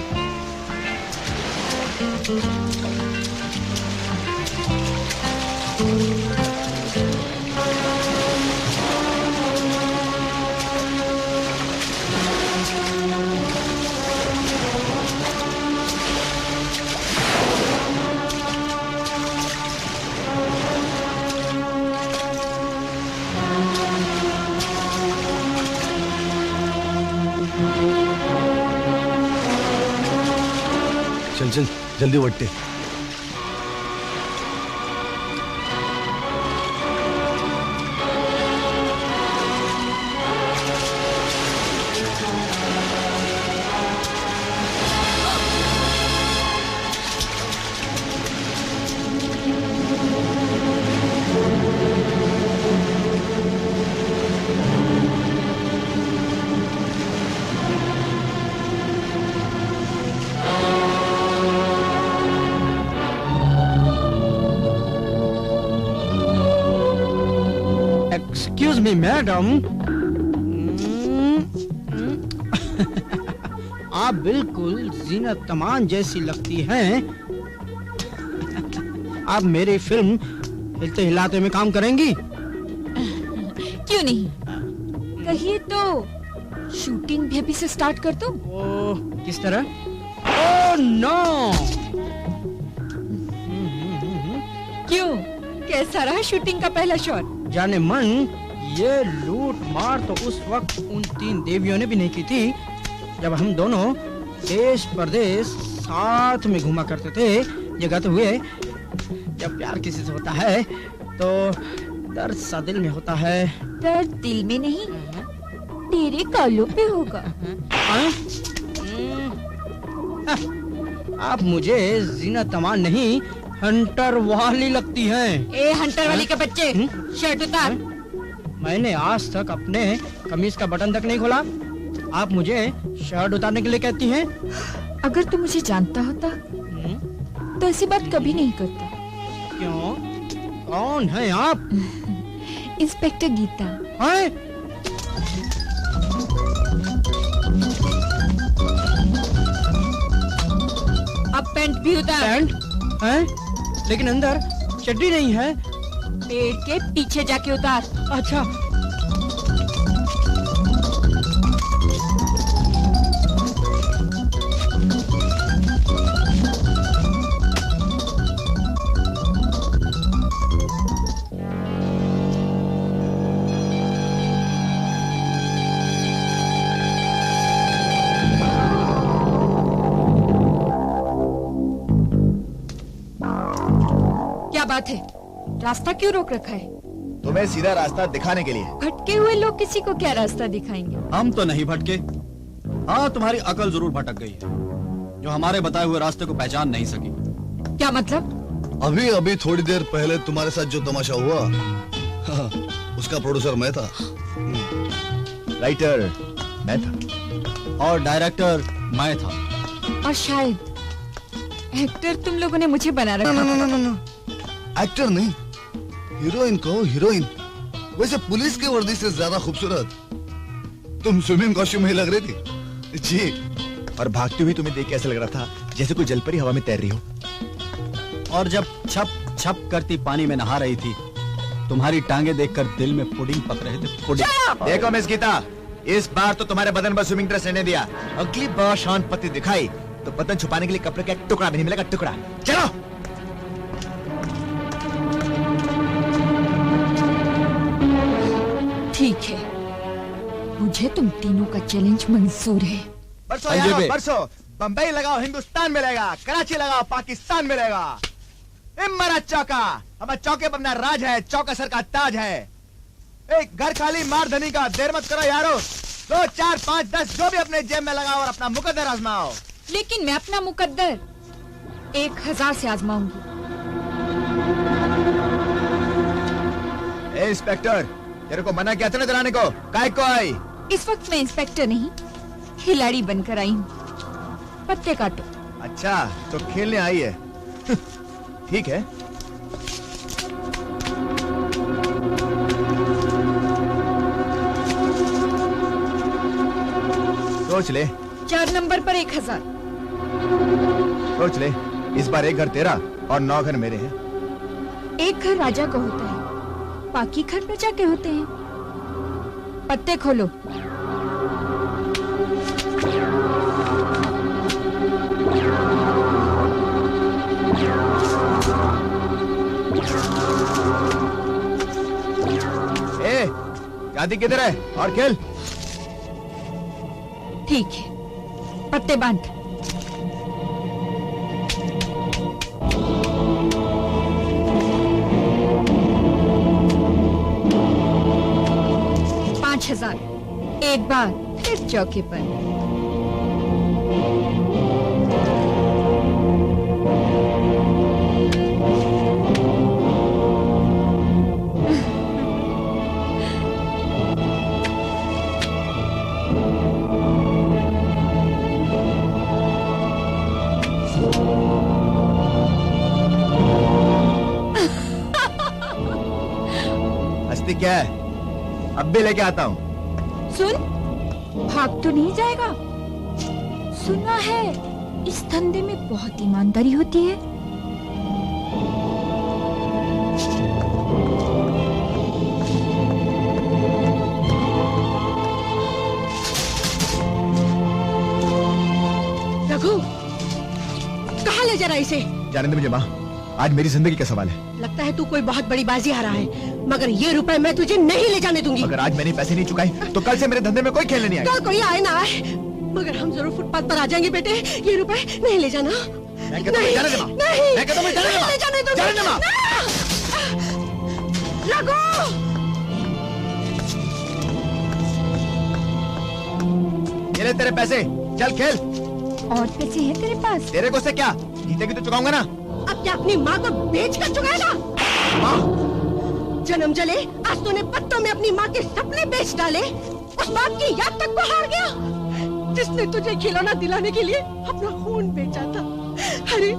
चल जल्दी वट्टे। एक्सक्यूज मी मैडम, आप बिल्कुल जीनत तमान जैसी लगती हैं। आप मेरी फिल्म हिलते हिलाते में काम करेंगी? क्यों नहीं, कहिए तो शूटिंग भी अभी से स्टार्ट कर दो। किस तरह? Oh no! क्यों, कैसा रहा शूटिंग का पहला शॉट? जाने मन, ये लूट मार तो उस वक्त उन 3 देवियों ने भी नहीं की थी जब हम दोनों देश परदेश साथ में घूमा करते थे। ये कहते हुए जब प्यार किसी से होता है तो दर्द सा दिल में होता है। दर्द दिल में नहीं, तेरे कालों पे होगा। आप मुझे जीनत तमान नहीं, हंटर वाली लगती हैं। ए हंटर वाली के बच्चे, शर्ट उतार। मैंने आज तक अपने कमीज का बटन तक नहीं खोला, आप मुझे शर्ट उतारने के लिए कहती हैं? अगर तू मुझे जानता होता तो ऐसी बात कभी नहीं करता। क्यों? कौन है आप? इंस्पेक्टर गीता। हैं? पैंट भी उतार। पैंट है, लेकिन अंदर चड्डी नहीं है। पेड़ के पीछे जाके उतार। अच्छा। क्या बात है, रास्ता क्यों रोक रखा है? तुम्हें सीधा रास्ता दिखाने के लिए। भटके हुए लोग किसी को क्या रास्ता दिखाएंगे? हम तो नहीं भटके। हाँ, तुम्हारी अकल जरूर भटक गई है, जो हमारे बताए हुए रास्ते को पहचान नहीं सकी। क्या मतलब? अभी अभी थोड़ी देर पहले तुम्हारे साथ जो तमाशा हुआ, उसका प्रोड्यूसर मैं था। राइटर मैं था और डायरेक्टर मैं था। और शायद एक्टर तुम लोगों ने मुझे बना रखा। एक्टर नहीं, हीरोइन कहो हीरोइन। वैसे पुलिस की वर्दी से ज्यादा खूबसूरत तुम स्विमिंग कॉस्ट्यूम में ही लग रही थी जी। और भागती हुई तुम्हें देख के ऐसा लग रहा था जैसे कोई जलपरी हवा में तैर रही हो। और जब छप छप करती पानी में नहा रही थी, तुम्हारी टांगे देखकर दिल में पुडिंग पक रहे थे। पुडिंग। देखो मिस गीता, इस बार तो तुम्हारे बदन पर स्विमिंग ड्रेस रहने दिया। अगली बार शान पत्ती दिखाई तो बदन छुपाने के लिए कपड़े का एक टुकड़ा भी नहीं मिलेगा। टुकड़ा। चलो। ठीक है, मुझे तुम तीनों का चैलेंज मंजूर है। परसों यारो, परसों बंबई लगाओ हिंदुस्तान मिलेगा, कराची लगाओ पाकिस्तान मिलेगा। इमरा चौका, हमारा चौके पर अपना राज है, चौका सर का ताज है। एक घर खाली मार धनी का, देर मत करो यारो। 2, 4, 5, 10 जो भी अपने जेब में लगाओ और अपना मुकद्दर आजमाओ। लेकिन मैं अपना मुकद्दर 1000 से आजमाऊंगी। ए इंस्पेक्टर, तेरे को मना किया था ना चलाने को, काय को आई? इस वक्त मैं इंस्पेक्टर नहीं, खिलाड़ी बनकर आई हूँ। पत्ते काटो। अच्छा, तो खेलने आई है। ठीक है। सोच ले। 4 नंबर पर 1000। सोच ले, इस बार एक घर तेरा और 9 घर मेरे हैं। एक घर राजा का होता है, बाकी घर प्रजा के होते हैं। पत्ते खोलो। ए, शादी किधर है? और खेल। ठीक है, पत्ते बांध। $5000 एक बार फिर चौके पर। हंसती क्या है? अब भी लेके आता हूँ। सुन, भाग तो नहीं जाएगा? सुना है इस धंधे में बहुत ईमानदारी होती है। रघु, कहाँ ले जा रहा है इसे? जाने दे मुझे माँ, आज मेरी जिंदगी का सवाल है। लगता है तू कोई बहुत बड़ी बाजी हारा है, मगर ये रुपए मैं तुझे नहीं ले जाने दूंगी। अगर आज मैंने पैसे नहीं चुकाए तो कल से मेरे धंधे में कोई खेलने नहीं आएगा। कल कोई आए ना आए, मगर हम जरूर फुटपाथ पर आ जाएंगे बेटे। ये रुपए नहीं ले जाना। मैं कहता हूँ जाने दे माँ। नहीं, मैं कहता हूँ जाने दे माँ। ले जाने दूंगी। जाने दे माँ। रघु, ये ले तेरे पैसे, चल खेल। और पैसे हैं तेरे पास? तेरे को से क्या, जीतेगी तो चुकाऊंगा ना। अब क्या अपनी माँ को बेच कर चुकाएगा? जन्म जले, आज तूने पत्तों में अपनी माँ के सपने बेच डाले। उस बात की याद तक को हार गया जिसने तुझे खिलौना दिलाने के लिए अपना खून बेचा था। अरे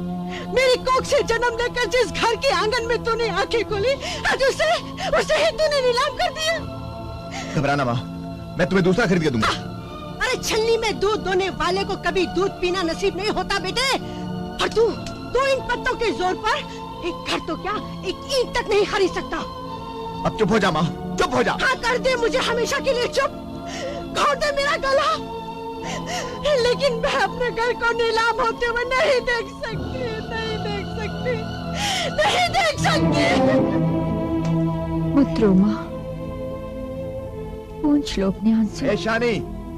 मेरी कोख से जन्म लेकर जिस घर के आंगन में तूने आंखें खोली, आज उसे ही तूने नीलाम कर दिया। घबराना माँ, मैं तुम्हें दूसरा खरीद के दूंगा। अरे छलनी में दूध दोने वाले को कभी दूध पीना नसीब नहीं होता बेटे। और तू इन पत्तों के जोर पर एक घर तो क्या एक ईंट तक नहीं खरीद सकता। अब चुप हो जा माँ, चुप हो जा। हाँ कर दे मुझे हमेशा के लिए चुप, घोट दे मेरा गला, लेकिन मैं अपने घर को नीलाम होते हुए नहीं देख सकती, नहीं देख सकती, नहीं देख सकती। मत रो माँ, पूछ लो अपने आंसू। ए शानी,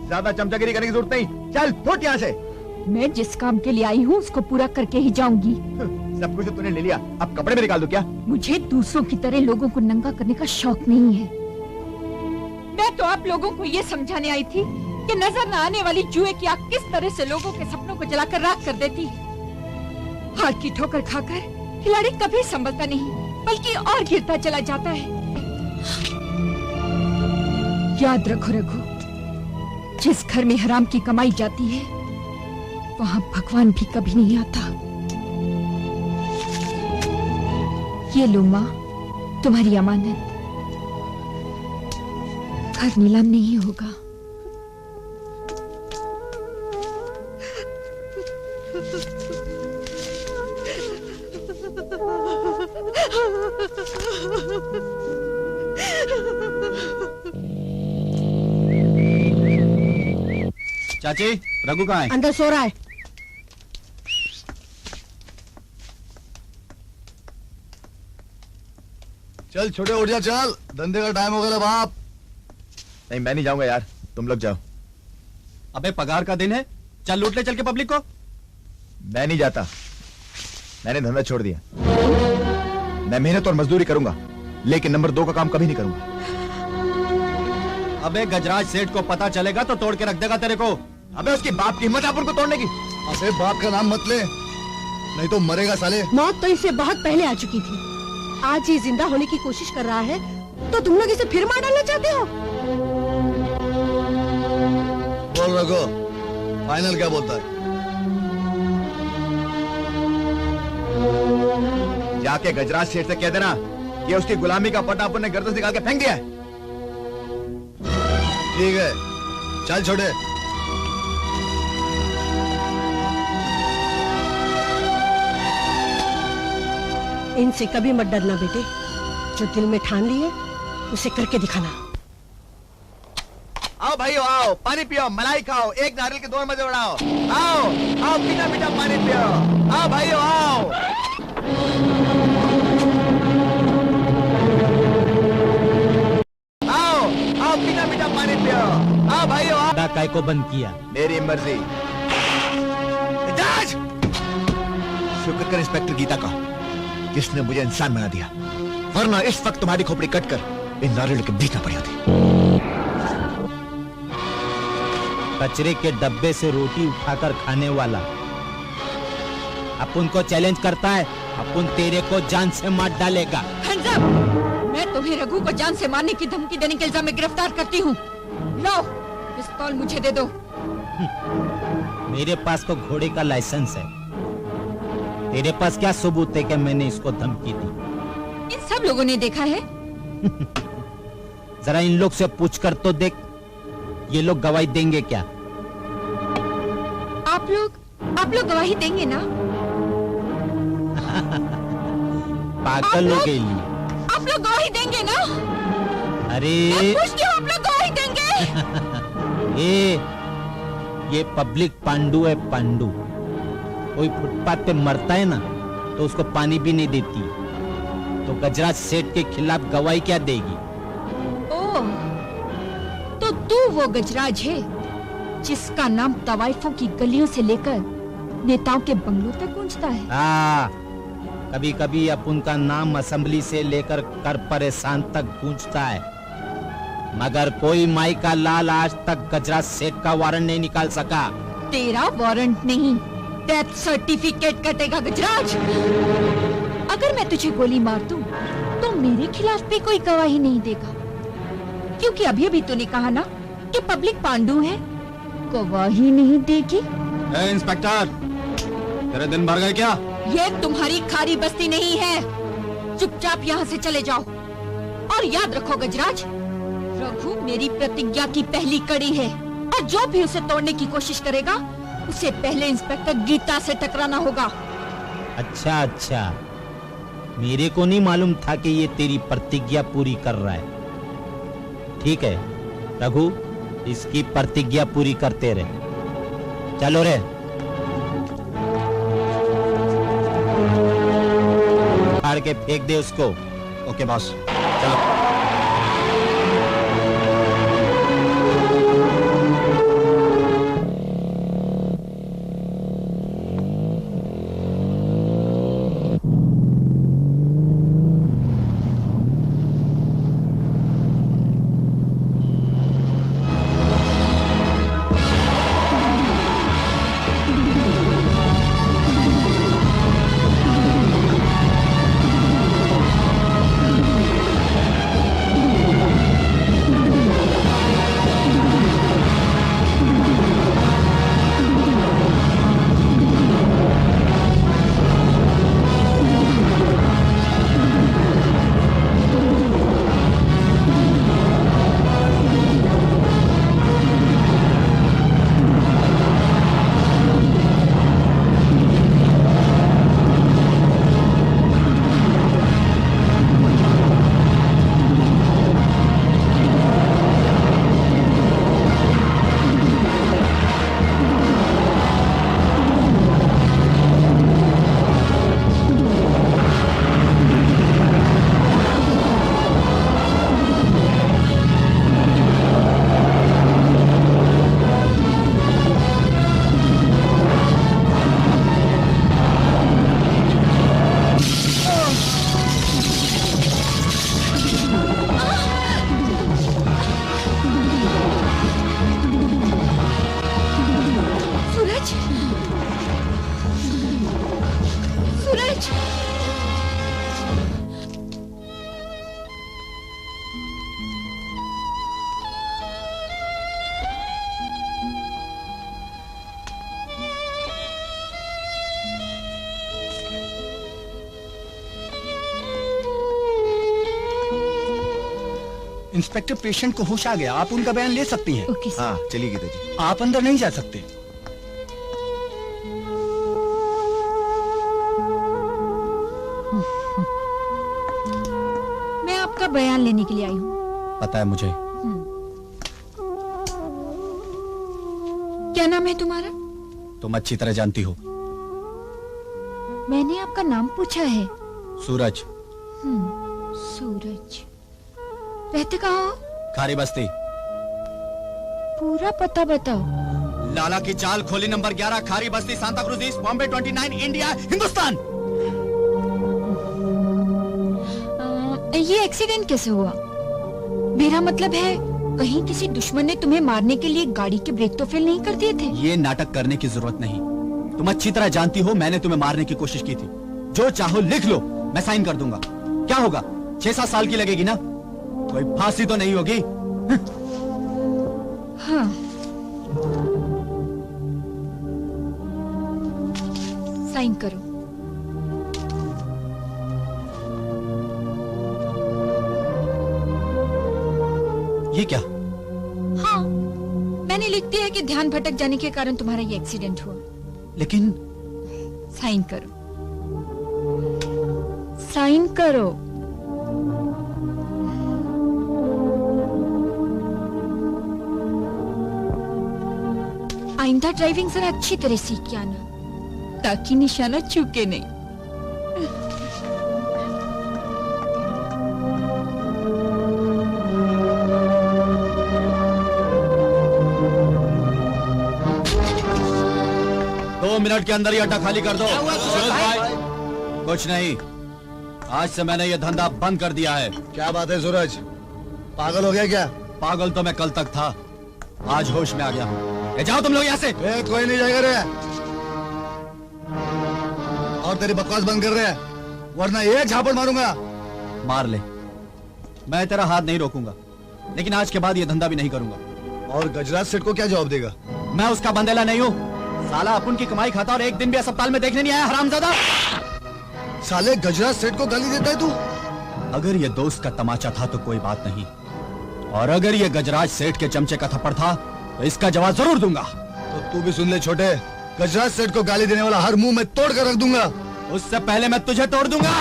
ज्यादा चमचागिरी करने की जरूरत नहीं, चल फुट यहाँ से। मैं जिस काम के लिए आई हूँ उसको पूरा करके ही जाऊंगी। सब कुछ तो तूने ले लिया, अब कपड़े में निकाल दो क्या? मुझे दूसरों की तरह लोगों को नंगा करने का शौक नहीं है। मैं तो आप लोगों को ये समझाने आई थी कि नजर न आने वाली जुए की आग किस तरह से लोगों के सपनों को जलाकर राख कर देती है। हार की ठोकर खाकर खिलाड़ी कभी संभलता नहीं, बल्कि और गिरता चला जाता है। याद रखो रघु, जिस घर में हराम की कमाई जाती है वहां भगवान भी कभी नहीं आता। ये लो माँ, तुम्हारी अमानत। घर नीलाम नहीं होगा। चाची, रघु कहाँ है? अंदर सो रहा है। चल छोटे उठ जा, चल धंधे का टाइम हो गया बाप। नहीं मैं नहीं जाऊंगा यार, तुम लोग जाओ। अबे पगार का दिन है, चल लूट ले चल के पब्लिक को। मैं नहीं जाता, मैंने धंधा छोड़ दिया। मैं मेहनत और मजदूरी करूंगा, लेकिन नंबर 2 का काम कभी नहीं करूंगा। अबे गजराज सेठ को पता चलेगा तो तोड़ के रख देगा तेरे को। अबे उसकी बाप की हिम्मत है अपन को तोड़ने की। अबे बाप का नाम मत ले, नहीं तो मरेगा साले। मौत तो इसे बहुत पहले आ चुकी थी, आज ये जिंदा होने की कोशिश कर रहा है, तो तुम लोग इसे फिर मार डालना चाहते हो? बोल रघु, फाइनल क्या बोलता है? जाके गजराज सेठ से कह देना कि उसकी गुलामी का पटा अपन ने गर्दन से निकाल के फेंक दिया है। ठीक है, चल छोटे। इनसे कभी मत डरना बेटे, जो दिल में ठान लिए उसे करके दिखाना। आओ भाइयों आओ, पानी पियो, मलाई खाओ, एक नारियल के 2 मजे उड़ाओ। आओ आओ, मीठा मीठा पानी पियो। आओ भाइयों आओ। आओ आओ, मीठा मीठा पानी पियो। आओ भाइयों आओ। काय को बंद किया? मेरी मर्जी। जज! शुक्र कर इंस्पेक्टर गीता का, जिसने मुझे इंसान बना दिया, वरना इस वक्त तुम्हारी खोपड़ी कटकर इन नारियल के बीच में पड़ी होती। कचरे के डब्बे से रोटी उठाकर खाने वाला अपन को चैलेंज करता है, अपन तेरे को जान से मार डालेगा। मैं तुम्हें रघु को जान से मारने की धमकी देने के इल्जाम में गिरफ्तार करती हूँ। लो पिस्तौल मुझे दे दो। मेरे पास तो घोड़े का लाइसेंस है, तेरे पास क्या सबूत है कि मैंने इसको धमकी दी? इन सब लोगों ने देखा है। जरा इन लोग से पूछ कर तो देख, ये लोग गवाही देंगे क्या? आप लोग गवाही देंगे ना? पागल हो गई। आप लोग गवाही देंगे ना? अरे मैं पूछती हूँ, आप लोग गवाही देंगे? ये पब्लिक पांडु है, पांडु। कोई फुटपाथ पे मरता है ना तो उसको पानी भी नहीं देती, तो गजराज सेठ के खिलाफ गवाही क्या देगी? ओह, तो तू वो गजराज है जिसका नाम तवाइफों की गलियों से लेकर नेताओं के बंगलों तक गूंजता है। हाँ, कभी कभी अपन का नाम असेंबली से लेकर कर परेशान तक गूंजता है, मगर कोई माई का लाल आज तक गजराज सेठ का वारंट नहीं निकाल सका। तेरा वारंट नहीं, डेथ सर्टिफिकेट कटेगा गजराज। अगर मैं तुझे गोली मार दूं, तो मेरे खिलाफ भी कोई गवाही नहीं देगा, क्योंकि अभी अभी तूने कहा ना कि पब्लिक पांडु है, गवाही नहीं देगी। इंस्पेक्टर, तेरे दिन भर गए क्या? ये तुम्हारी खारी बस्ती नहीं है, चुपचाप यहाँ से चले जाओ। और याद रखो गजराज, रघु मेरी प्रतिज्ञा की पहली कड़ी है, और जो भी उसे तोड़ने की कोशिश करेगा उसे पहले इंस्पेक्टर गीता से टकराना होगा। अच्छा अच्छा, मेरे को नहीं मालूम था कि ये तेरी प्रतिज्ञा पूरी कर रहा है। ठीक है रघु, इसकी प्रतिज्ञा पूरी करते रहे। चलो रे। फाड़ के फेंक दे उसको। ओके बॉस, चलो। इंस्पेक्टर, पेशेंट को होश आ गया, आप उनका बयान ले सकती हैं। हाँ चलिए गीता जी। आप अंदर नहीं जा सकते। मैं आपका बयान लेने के लिए आई हूँ। पता है मुझे। क्या नाम है तुम्हारा? तुम अच्छी तरह जानती हो। मैंने आपका नाम पूछा है। सूरज। सूरज। रहते कहाँ हो? खारी बस्ती। पूरा पता बताओ। लाला की चाल, खोली नंबर 11, खारी बस्ती, Santa cruise east, Bombay 29, India, Hindustan. ये एक्सीडेंट कैसे हुआ? मेरा मतलब है कहीं किसी दुश्मन ने तुम्हें मारने के लिए गाड़ी के ब्रेक तो फेल नहीं कर दिए थे? ये नाटक करने की जरूरत नहीं। तुम अच्छी तरह जानती हो मैंने तुम्हें मारने की कोशिश की थी। जो चाहो लिख लो, मैं साइन कर दूंगा। क्या होगा, 6-7 साल की लगेगी ना, कोई फांसी तो नहीं होगी। हाँ। साइन करो। ये क्या? हाँ, मैंने लिख दिया है कि ध्यान भटक जाने के कारण तुम्हारा ये एक्सीडेंट हुआ। लेकिन साइन करो, साइन करो। आइंदा ड्राइविंग जरा अच्छी तरह सीख के आना, ताकि निशाना चूके नहीं। मिनट के अंदर ही अड्डा खाली कर दो। कुछ नहीं, आज से मैंने ये धंधा बंद कर दिया है। क्या बात है सूरज, पागल हो गया क्या? पागल तो मैं कल तक था, आज होश में आ गया हूँ। जाओ तुम लोग यहाँ से। कोई नहीं जाएगा रे। और तेरी बकवास बंद कर रहे हैं, वरना एक झापड़ मारूंगा। मार ले, मैं तेरा हाथ नहीं रोकूंगा, लेकिन आज के बाद ये धंधा भी नहीं करूंगा। और गजराज सेठ को क्या जवाब देगा? मैं उसका बंदेला नहीं हूँ। साला अपन की कमाई खाता और एक दिन भी अस्पताल में देखने नहीं आया, हरामजादा। साले गजराज सेठ को गाली देता है तू? अगर ये दोस्त का तमाचा था तो कोई बात नहीं, और अगर ये गजराज सेठ के चमचे का थप्पड़ था तो इसका जवाब जरूर दूंगा। तो तू भी सुन ले छोटे, गजराज सेठ को गाली देने वाला हर मुंह में तोड़ कर रख दूंगा। उससे पहले मैं तुझे तोड़ दूंगा।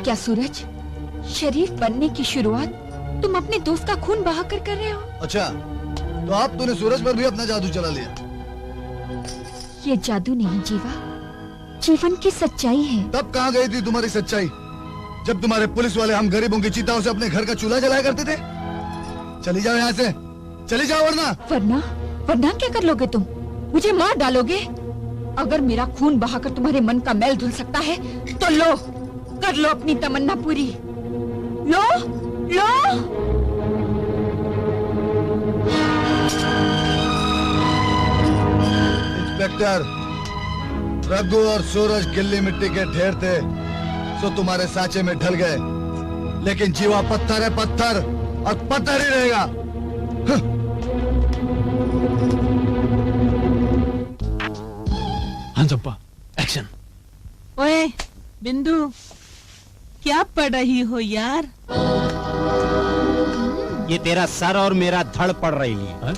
क्या सूरज, शरीफ बनने की शुरुआत तुम अपने दोस्त का खून बहाकर कर रहे हो? अच्छा, तो आप तूने सूरज पर भी अपना जादू चला लिया। ये जादू नहीं जीवा, जीवन की सच्चाई है। तब कहाँ गई थी तुम्हारी सच्चाई, जब तुम्हारे पुलिस वाले हम गरीबों की चिताओं से अपने घर का चूल्हा जलाया करते थे? चली जाओ यहाँ से, चली जाओ वरना क्या कर लोगे तुम? मुझे मार डालोगे? अगर मेरा खून बहाकर तुम्हारे मन का मैल धुल सकता है तो लो, कर लो अपनी तमन्ना पूरी। लो लो। इंस्पेक्टर, रघु और सूरज गिल्ली मिट्टी के ढेर थे, सो तुम्हारे साचे में ढल गए, लेकिन जीवा पत्थर है, पत्थर, और पत्थर ही रहेगा। हाँ चंपा, एक्शन। ओए बिंदु, क्या पढ़ रही हो यार? ये तेरा सर और मेरा धड़ पड़ रही है।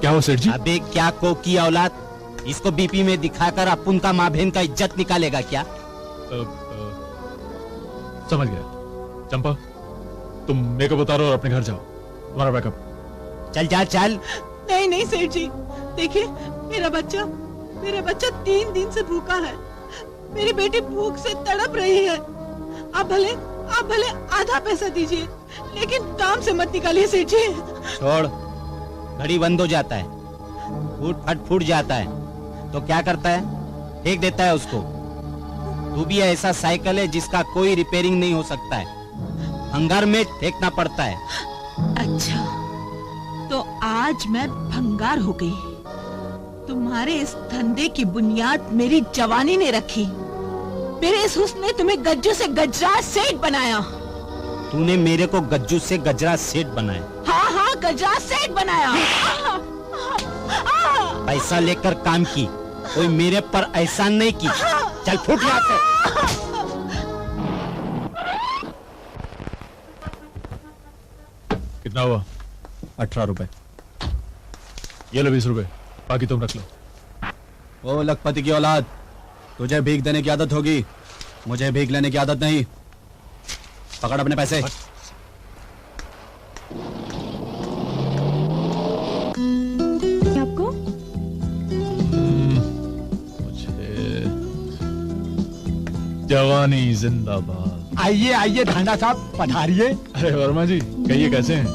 क्या हो सेठ जी? अबे क्या को की औलाद, इसको बीपी में दिखाकर अपुन का माँ बहन का इज्जत निकालेगा क्या? समझ गया। चंपा, तुम मेकअप उतारो और अपने घर जाओ, तुम्हारा बैकअप। चल जा चल। नहीं सेठ जी, देखिए मेरा बच्चा 3 दिन से भूखा है। मेरी बेटी भूख से तड़प रही है। आप भले आधा पैसा दीजिए, लेकिन काम से मत निकालिए सेठ जी। छोड़, घड़ी बंद हो जाता है, फूट जाता है तो क्या करता है? फेंक देता है उसको। तू भी ऐसा साइकिल है जिसका कोई रिपेयरिंग नहीं हो सकता है, भंगार में फेंकना पड़ता है। अच्छा, तो आज मैं भंगार हो गई। तुम्हारे इस धंधे की बुनियाद मेरी जवानी ने रखी। मेरे इस हुस्न ने तुम्हें गज्जू से गजरा सेठ बनाया। तूने मेरे को गज्जू से गजरा सेठ बनाया? हाँ, गजरा सेठ बनाया। पैसा लेकर काम की, कोई मेरे पर एहसान नहीं की। चल फुट यहाँ से। कितना हुआ? 18 रुपए। ये लो 20 रुपए, बाकी तुम रख लो। ओ लखपति की औलाद, तुझे भीख देने की आदत होगी, मुझे भीख लेने की आदत नहीं। पकड़ अपने पैसे। आपको मुझे जवानी जिंदाबाद। आइए ढांडा साहब, पधारिए। अरे वर्मा जी, कहिए कैसे हैं?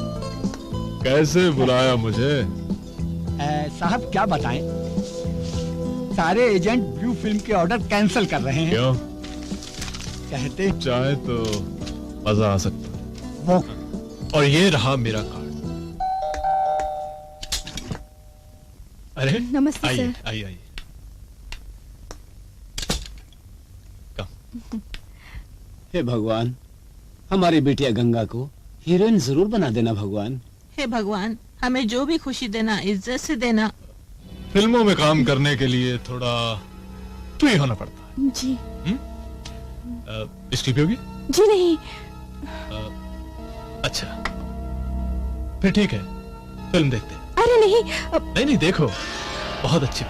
कैसे बुलाया मुझे? साहब क्या बताएं, सारे एजेंट ब्लू फिल्म के ऑर्डर कैंसिल कर रहे हैं। क्यों? कहते चाहे तो मजा आ सकता वो। और ये रहा मेरा कार्ड। अरे नमस्ते आइए सर। आइए। हे भगवान, हमारी बिटिया गंगा को हीरोइन जरूर बना देना भगवान। हे भगवान, हमें जो भी खुशी देना इज्जत से देना। फिल्मों में काम करने के लिए थोड़ा फ्री होना पड़ता है। जी। इसकी पियोगी? जी नहीं। अच्छा, फिर ठीक है, फिल्म देखते हैं। अरे नहीं। नहीं देखो, बहुत अच्छी।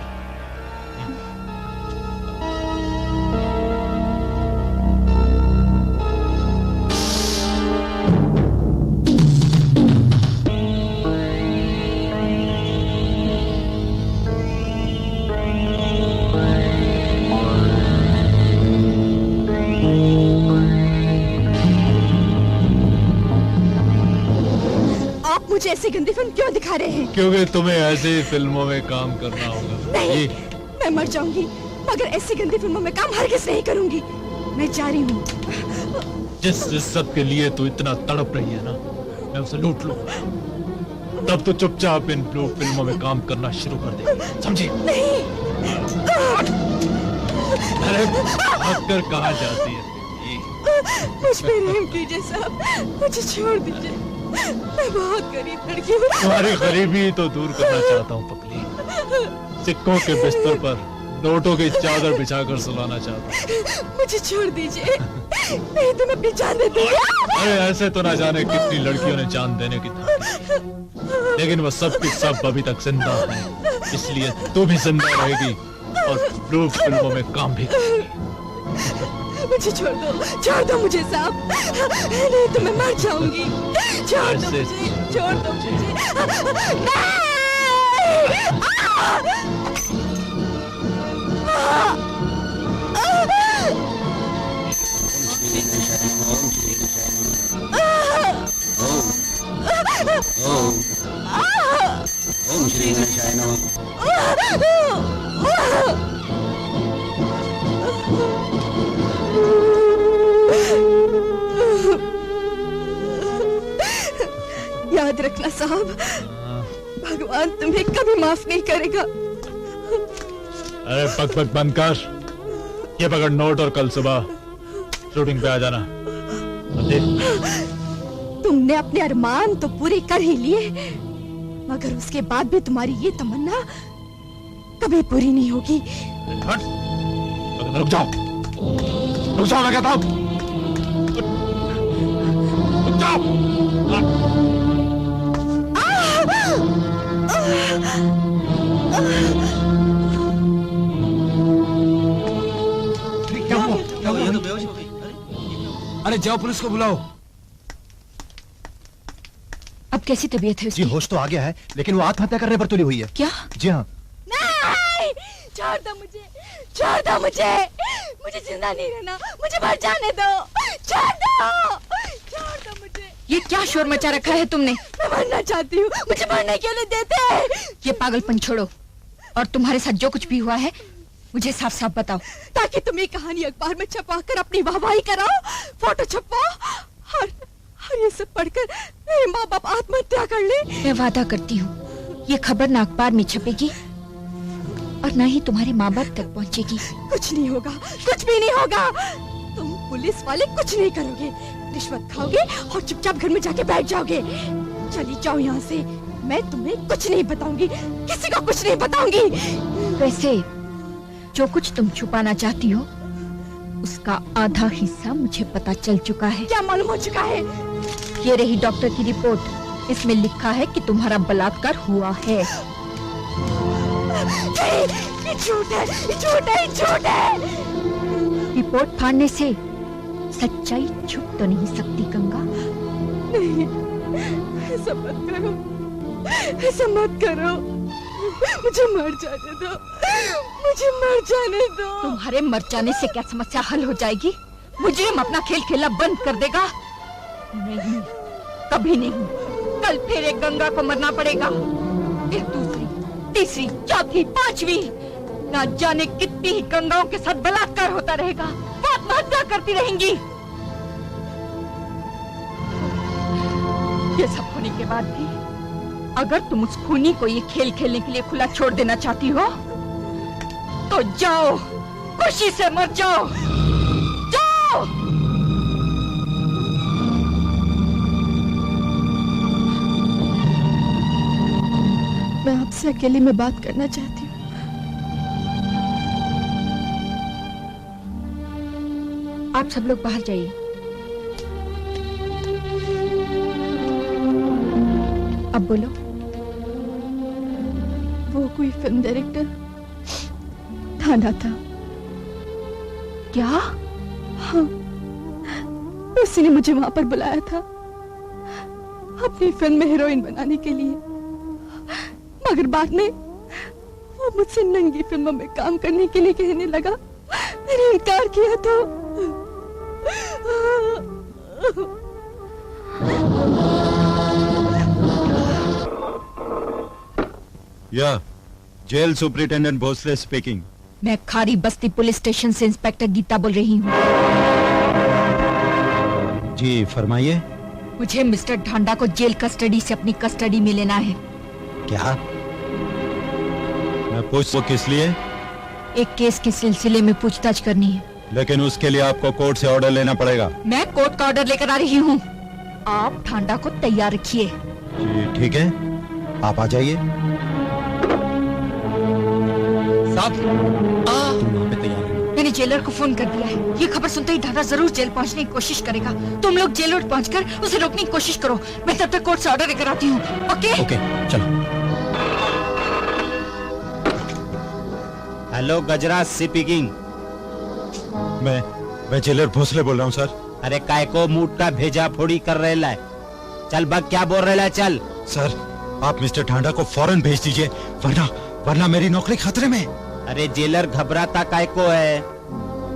मुझे ऐसी गंदी फिल्म क्यों दिखा रहे हैं? क्योंकि तुम्हें ऐसे ही फिल्मों में काम करना होगा। नहीं, मैं मर जाऊंगी मगर ऐसी गंदी फिल्मों में काम हरगिज़ नहीं करूंगी। मैं जा रही हूँ। जिस इज्जत के लिए तू इतना तड़प रही है ना, मैं उसे लूट लूंगा। तब तो चुपचाप इन ब्लू फिल्मों में काम करना शुरू कर दे, समझी? नहीं। अरे भागकर कहाँ जाती है? मुझ पे रहम कीजिए साहब, मुझे छोड़ दीजिए। मैं बहुत गरीब लड़की हूँ। तुम्हारी गरीबी तो दूर करना चाहता हूँ पकली। सिक्कों के बिस्तर पर नोटों की चादर बिछाकर सुलाना चाहता हूँ। मुझे छोड़ दीजिए, नहीं तो मैं अपनी जान दे दूंगी। अरे ऐसे तो ना जाने कितनी लड़कियों ने जान देने की था, लेकिन वो सब की सब अभी तक जिंदा है, इसलिए तू भी जिंदा रहेगी और ब्लू फिल्मों में काम भी करेगी। मुझे छोड़ दो मुझे साहब, नहीं तो मैं मर जाऊंगी। छोड़ दो मुझे, छोड़ दो मुझे। ओम श्री गणेशाय नमः। याद रखना साहब, भगवान तुम्हें कभी माफ नहीं करेगा। अरे पक बंद कर, ये पकड़ नोट और कल सुबह शूटिंग पे आ जाना। तुमने अपने अरमान तो पूरे कर ही लिए, मगर उसके बाद भी तुम्हारी ये तमन्ना कभी पूरी नहीं होगी। रुक जाओ, मैं कहता हूं, रुक जाओ। क्या हुआ? अरे जाओ पुलिस को बुलाओ। अब कैसी तबीयत है उसकी? जी होश तो आ गया है, लेकिन वो आत्महत्या करने पर तुली हुई है। क्या? जी हाँ। नहीं, छोड़ दो मुझे, छोड़ दो मुझे, मुझे जिंदा नहीं रहना, मुझे मर जाने दो, छोड़ दो मुझे। ये क्या शोर मचा रखा है तुमने? मैं मरना चाहती हूँ, मुझे मरने क्यों नहीं देते? ये पागलपन छोड़ो और तुम्हारे साथ जो कुछ भी हुआ है मुझे साफ साफ बताओ, ताकि तुम ये कहानी अखबार में छपवाकर अपनी वाहवाही कराओ, फोटो छपवाओ और ये सब पढ़कर मेरे माँ बाप आत्महत्या कर ले। मैं वादा करती हूँ ये खबर ना अखबार में छपेगी और ना ही तुम्हारे माँ बाप तक पहुँचेगी। कुछ नहीं होगा, कुछ भी नहीं होगा। तुम पुलिस वाले कुछ नहीं करोगे, रिश्वत खाओगे और चुपचाप घर में जाके बैठ जाओगे। चली जाओ यहाँ से, मैं तुम्हें कुछ नहीं बताऊंगी, किसी को कुछ नहीं बताऊंगी। वैसे जो कुछ तुम छुपाना चाहती हो उसका आधा हिस्सा मुझे पता चल चुका है। क्या मालूम हो चुका है? ये रही डॉक्टर की रिपोर्ट, इसमें लिखा है कि तुम्हारा बलात्कार हुआ है। ये झूठ है, ये झूठ है, ये झूठ है। रिपोर्ट फाड़ने से सच्चाई छुप तो नहीं सकती गंगा। नहीं, ऐसा मत करो, ऐसा मत करो, मुझे मर जाने दो, मुझे मर जाने दो। तुम्हारे मर जाने से क्या समस्या हल हो जाएगी? मुजरिम अपना खेल खेलना बंद कर देगा? नहीं, कभी नहीं। कल फिर एक गंगा को मरना पड़ेगा, फिर दूसरी, तीसरी, चौथी, पांचवी, ना जाने कितनी ही गंगाओं के साथ बलात्कार होता रहेगा, वो आत्महत्या करती रहेंगी। ये सब होने के बाद भी अगर तुम उस खूनी को ये खेल खेलने के लिए खुला छोड़ देना चाहती हो तो जाओ, खुशी से मर जाओ, जाओ। मैं आपसे अकेले में बात करना चाहती हूँ। आप सब लोग बाहर जाइए। अब बोलो। वो कोई फिल्म डायरेक्टर थाना था। क्या? हाँ, उसी ने मुझे वहां पर बुलाया था अपनी फिल्म में हीरोइन बनाने के लिए, मगर बाद में वो मुझसे नंगी फिल्मों में काम करने के लिए कहने लगा। मैंने इनकार किया तो या जेल सुपरिटेंडेंट भोसले स्पीकिंग। मैं खारी बस्ती पुलिस स्टेशन से इंस्पेक्टर गीता बोल रही हूँ। जी फरमाइए। मुझे मिस्टर ढांडा को जेल कस्टडी से अपनी कस्टडी में लेना है। क्या? मैं पूछ वो किस लिए? एक केस के सिलसिले में पूछताछ करनी है। लेकिन उसके लिए आपको कोर्ट से ऑर्डर लेना पड़ेगा। मैं कोर्ट का ऑर्डर लेकर आ रही हूँ। आप ढांडा को तैयार रखिए। जी ठीक है, आप आ जाइए। मैंने जेलर को फोन कर दिया है। ये खबर सुनते ही ढांडा जरूर जेल पहुंचने की कोशिश करेगा। तुम लोग जेल रोड पहुंचकर उसे रोकने की कोशिश करो। मैं तब तक कोर्ट से ऑर्डर लेकर आती हूँ। ओके? ओके, चलो। हेलो गजराज स्पीकिंग। मैं जेलर भोसले बोल रहा हूँ सर। अरे काय को मूड का भेजा फोड़ी कर रहे है। चल बग क्या बोल रहे है? चल सर, आप मिस्टर ढांडा को फौरन भेज दीजिए, वरना मेरी नौकरी खतरे में। अरे जेलर घबराता काय को है?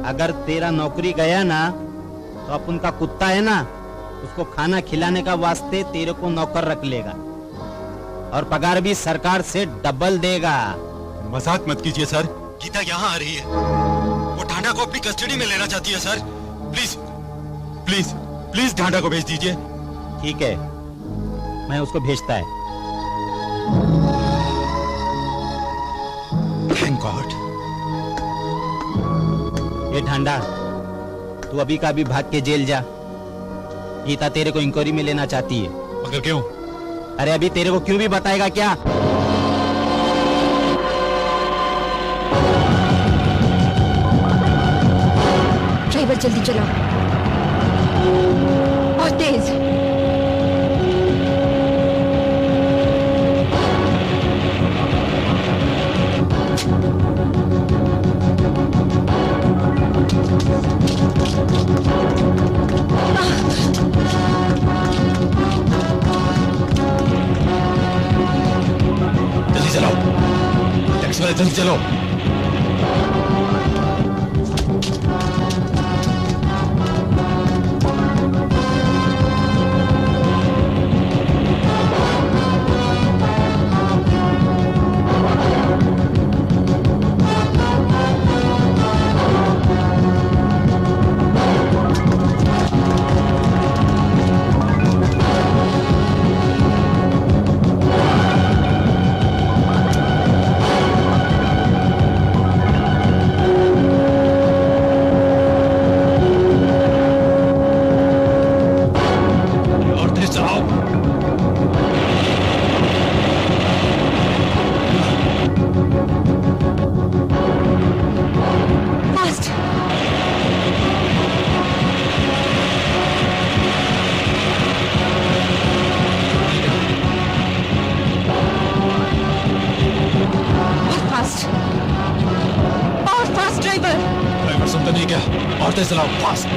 अगर तेरा नौकरी गया ना तो अपन का कुत्ता है ना, उसको खाना खिलाने का वास्ते तेरे को नौकर रख लेगा और पगार भी सरकार से डबल देगा। मजाक मत कीजिए सर, गीता यहाँ आ रही है। वो ढांडा को अपनी कस्टडी में लेना चाहती है sir. Please please please Dhanda को भेज दीजिए। ठीक है, मैं उसको भेजता है। Thank God. ये ढांडा, तू अभी का अभी भाग के जेल जा। गीता तेरे को इंक्वायरी में लेना चाहती है। मगर क्यों? अरे अभी तेरे को क्यों भी बताएगा क्या? ड्राइवर जल्दी चलाओ, बहुत तेज। जल्दी चलाओ, टैक्सी वाले जल्दी चलो। सुनते नहीं क्या? और तेज चलाओ, फास्ट।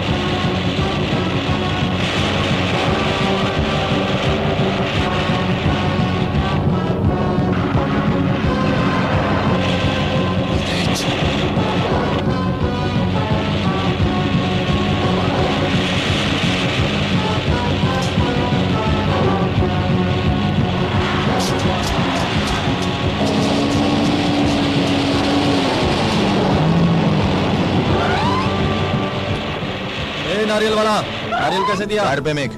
नारियल वाला, नारियल कैसे दिया? 4 रुपए में एक।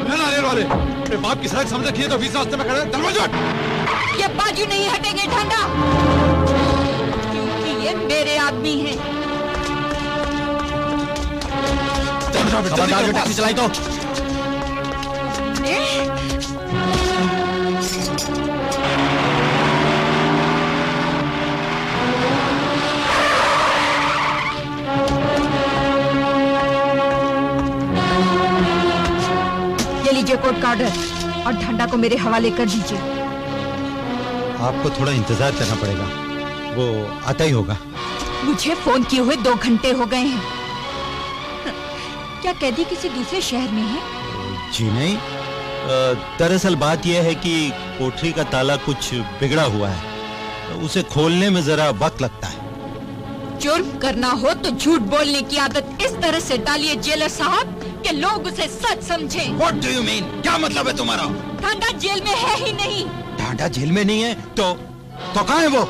नारियल वाले, अपने बाप की सड़क समझे किए तो 20 रास्ते में खड़े दरवाजा। ये बाजू नहीं हटेंगे ढांडा, क्योंकि ये मेरे आदमी हैं। खबरदार जो टैक्सी चलाई तो। कोर्ट का ऑर्डर और ढांडा को मेरे हवाले कर दीजिए। आपको थोड़ा इंतजार करना पड़ेगा, वो आता ही होगा। मुझे फोन किए हुए 2 घंटे हो गए हैं। क्या कैदी किसी दूसरे शहर में है? जी नहीं, दरअसल बात यह है कि कोठरी का ताला कुछ बिगड़ा हुआ है, उसे खोलने में जरा वक्त लगता है। जुर्म करना हो तो झूठ बोलने की आदत इस तरह से डालिए जेलर साहब कि लोग उसे सच समझें। What do you mean? क्या मतलब है तुम्हारा? ढांडा जेल में है ही नहीं। ढांढा जेल में नहीं है तो कहाँ है वो?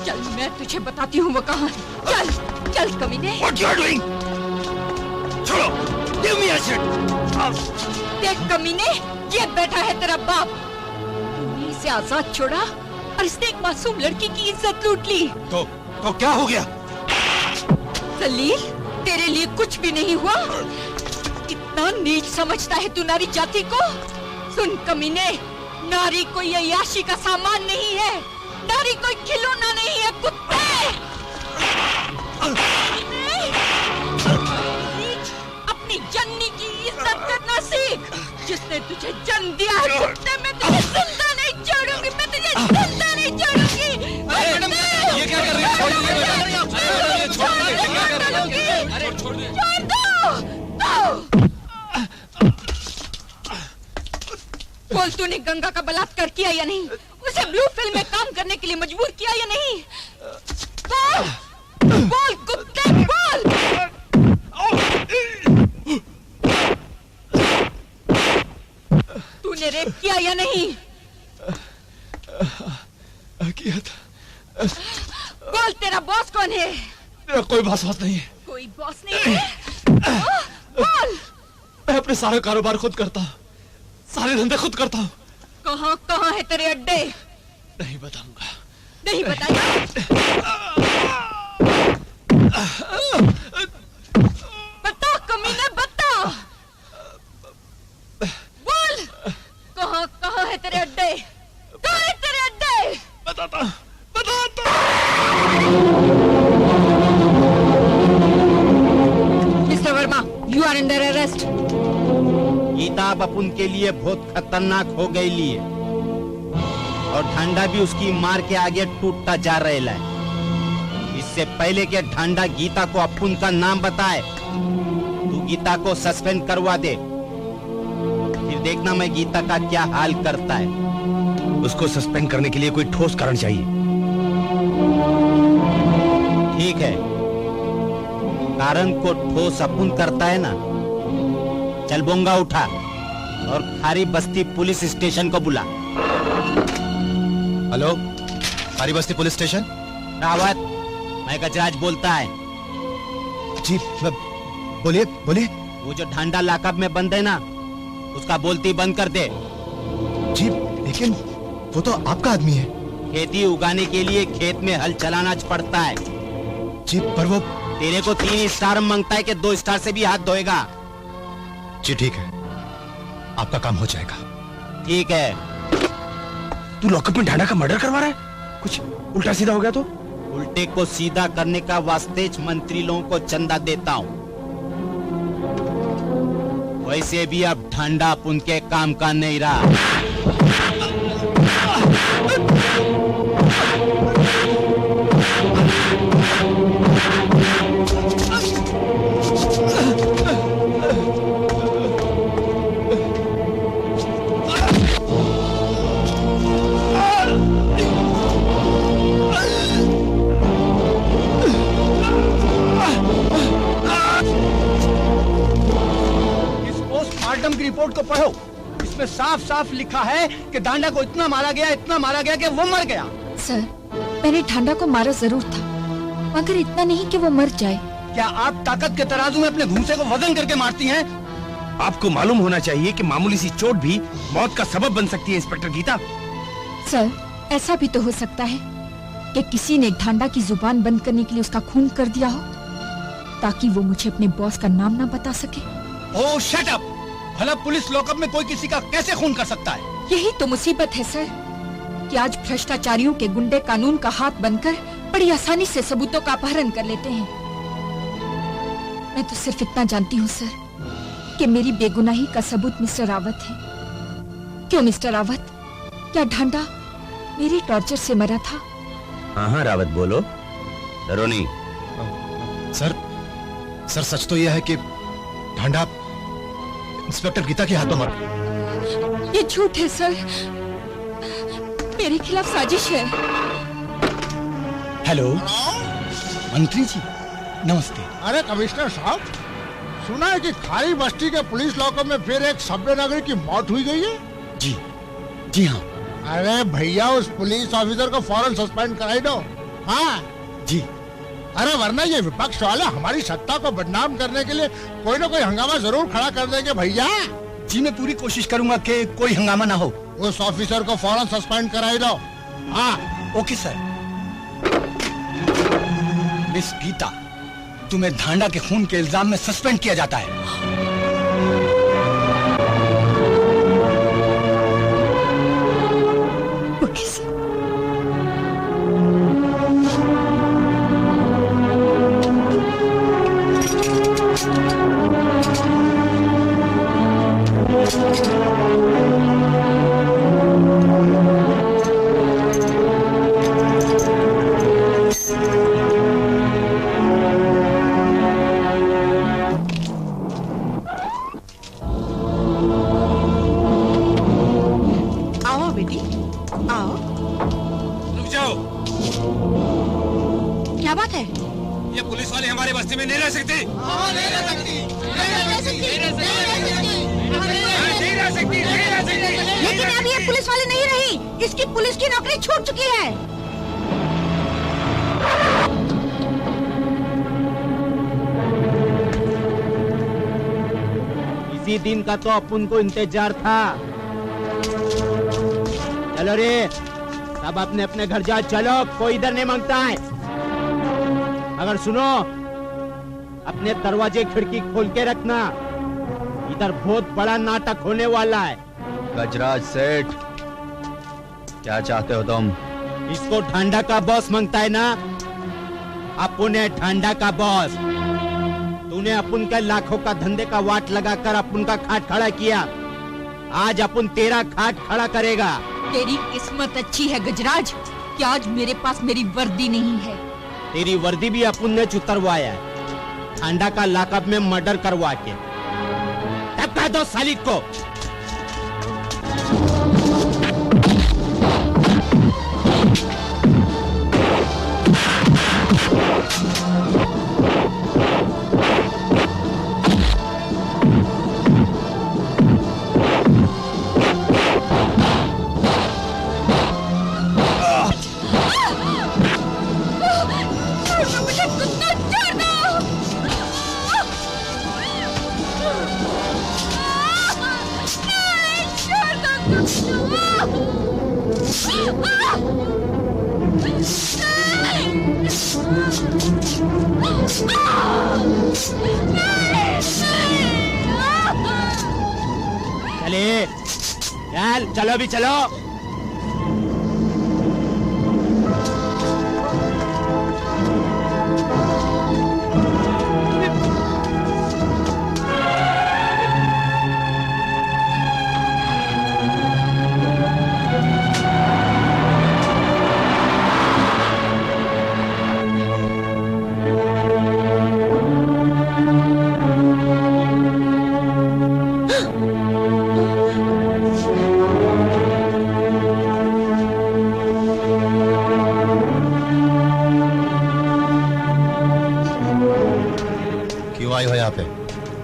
चल मैं तुझे बताती हूँ वो कहाँ है। चल चल कमीने। What you are doing? छोड़ो, give me a shit. देख कमीने, ये बैठा है तेरा बाप। तूने इसे आजाद छोड़ा और इसने एक मासूम लड़की की इज्जत लूट ली। तो क्या हो गया? सलील, तेरे लिए कुछ भी नहीं हुआ। इतना नीच समझता है तू नारी जाति को? सुन कमीने, नारी कोई अय्याशी का सामान नहीं है, नारी कोई खिलौना नहीं है कुत्ते। अपनी जननी की इज्जत करना सीख। जिसने तुझे जन्म दिया है कुत्ते, मैं तुझे जिंदा नहीं छोड़ूंगी, मैं तुझे जिंदा नहीं छोड़ूंगी। ये क्या कर रही है? छोड़ दो। बोल, तूने गंगा का बलात्कार किया या नहीं? उसे ब्लू फिल्म में काम करने के लिए मजबूर किया या नहीं? बोल बोल कुत्ते बोल। तूने रेप किया या नहीं? किया था। बोल, तेरा बॉस कौन है? मेरा कोई बॉस नहीं है। कोई बॉस नहीं है? बोल। मैं अपने सारे कारोबार खुद करता हूँ, सारे धंधे खुद करता हूँ। कहाँ कहाँ है तेरे अड्डे? नहीं बताऊंगा। नहीं बताया? बता कमीने, बता। बोल, कहाँ कहाँ है तेरे अड्डे? कहाँ है तेरे अड्डे? बताता। Mister Verma, you are under arrest. Geeta अब अपन के लिए बहुत खतरनाक हो गई लिए और ढांडा भी उसकी मार के आगे टूटता जा रहा है। इससे पहले कि ढांडा गीता को अपन का नाम बताए, तू गीता को सस्पेंड करवा दे, फिर देखना मैं गीता का क्या हाल करता है। उसको सस्पेंड करने के लिए कोई ठोस कारण चाहिए। ठीक है, कारण को ठोस अपन करता है ना। चल बोंगा उठा और खारी बस्ती पुलिस स्टेशन को बुला। हेलो, खारी बस्ती पुलिस स्टेशन। रावत, मैं गजराज बोलता है। जी बोलिए बोलिए। वो जो ढांडा लाकअप में बंद है ना, उसका बोलती बंद कर दे। जी लेकिन वो तो आपका आदमी है। खेती उगाने के लिए खेत में हल चलाना पड़ता है। जी पर वो तेरे को 3 स्टार मांगता है कि 2 स्टार से भी हाथ धोएगा। जी ठीक है, आपका काम हो जाएगा। ठीक है। तू लॉकअप में ढांडा का मर्डर करवा रहा है? कुछ उल्टा सीधा हो गया तो? उल्टे को सीधा करने का वास्ते मंत्री लोगों को चंदा देता हूँ। वैसे भी अब ढांडा अपन के काम का नहीं रहा। पोस्टमार्टम की रिपोर्ट को पढ़ो। इसमें साफ साफ लिखा है कि ढांडा को इतना मारा गया कि वो मर गया। सर, मैंने ढांडा को मारा जरूर था, मगर इतना नहीं कि वो मर जाए। क्या आप ताकत के तराजू में अपने घूंसे को वजन करके मारती हैं? आपको मालूम होना चाहिए कि मामूली सी चोट भी मौत का सबब बन सकती है इंस्पेक्टर गीता। सर, ऐसा भी तो हो सकता है कि किसी ने ढांडा की जुबान बंद करने के लिए उसका खून कर दिया हो, ताकि वो मुझे अपने बॉस का नाम ना बता सके। ओह शट अप! भला पुलिस लॉकअप में कोई किसी का कैसे खून कर सकता है? यही तो मुसीबत है सर, कि आज भ्रष्टाचारियों के गुंडे कानून का हाथ बनकर बड़ी आसानी से सबूतों का अपहरण कर लेते हैं। मैं तो सिर्फ इतना जानती हूँ सर कि मेरी बेगुनाही का सबूत मिस्टर रावत है। क्यों मिस्टर रावत, क्या ढांडा मेरी टॉर्चर से मरा था? हाँ रावत बोलो, डरो नहीं। सर सच तो यह है कि ढांडा इंस्पेक्टर गीता के हाथों मरा। ये झूठ है सर, मेरे खिलाफ साजिश है। हेलो मंत्री जी, नमस्ते। अरे कमिश्नर साहब, सुना है कि खारी बस्ती के पुलिस लॉकअप में फिर एक सभ्य नागरिक की मौत हुई गई है? जी हाँ, अरे भैया उस पुलिस ऑफिसर को फौरन सस्पेंड कराई दो। हाँ जी। अरे वरना ये विपक्ष वाले हमारी सत्ता को बदनाम करने के लिए कोई ना कोई हंगामा जरूर खड़ा कर देंगे भैया। जी मैं पूरी कोशिश करूंगा कि कोई हंगामा ना हो। उस ऑफिसर को फौरन सस्पेंड कराई दो। हाँ ओके सर। मिस गीता, तुम्हें ढांडा के खून के इल्जाम में सस्पेंड किया जाता है। Okay sir. आओ बेटी आओ। रुक जाओ। क्या बात है? ये पुलिस वाले हमारी बस्ती में नहीं रह सकते। लेकिन अब ये पुलिस वाले नहीं रही, इसकी पुलिस की नौकरी छूट चुकी है। इसी दिन का तो अपन को इंतजार था। चलो रे, सब अपने अपने घर जाओ। चलो, कोई इधर नहीं मांगता है। अगर सुनो, अपने दरवाजे खिड़की खोल के रखना, इधर बहुत बड़ा नाटक होने वाला है। गजराज सेठ, क्या चाहते हो तुम? इसको ढांडा का बॉस मांगता है ना? अपन है ढांडा का बॉस। तूने अपन के लाखों का धंधे का वाट लगाकर अपन का खाट खड़ा किया। आज अपन तेरा खाट खड़ा करेगा। तेरी किस्मत अच्छी है गजराज कि आज मेरे पास मेरी वर्दी नहीं है। तेरी वर्दी भी अपन ने चुतरवाया है, ढांडा का लाकअप में मर्डर करवा के। तब कह दो सालिक को। चले, चलो भी चलो।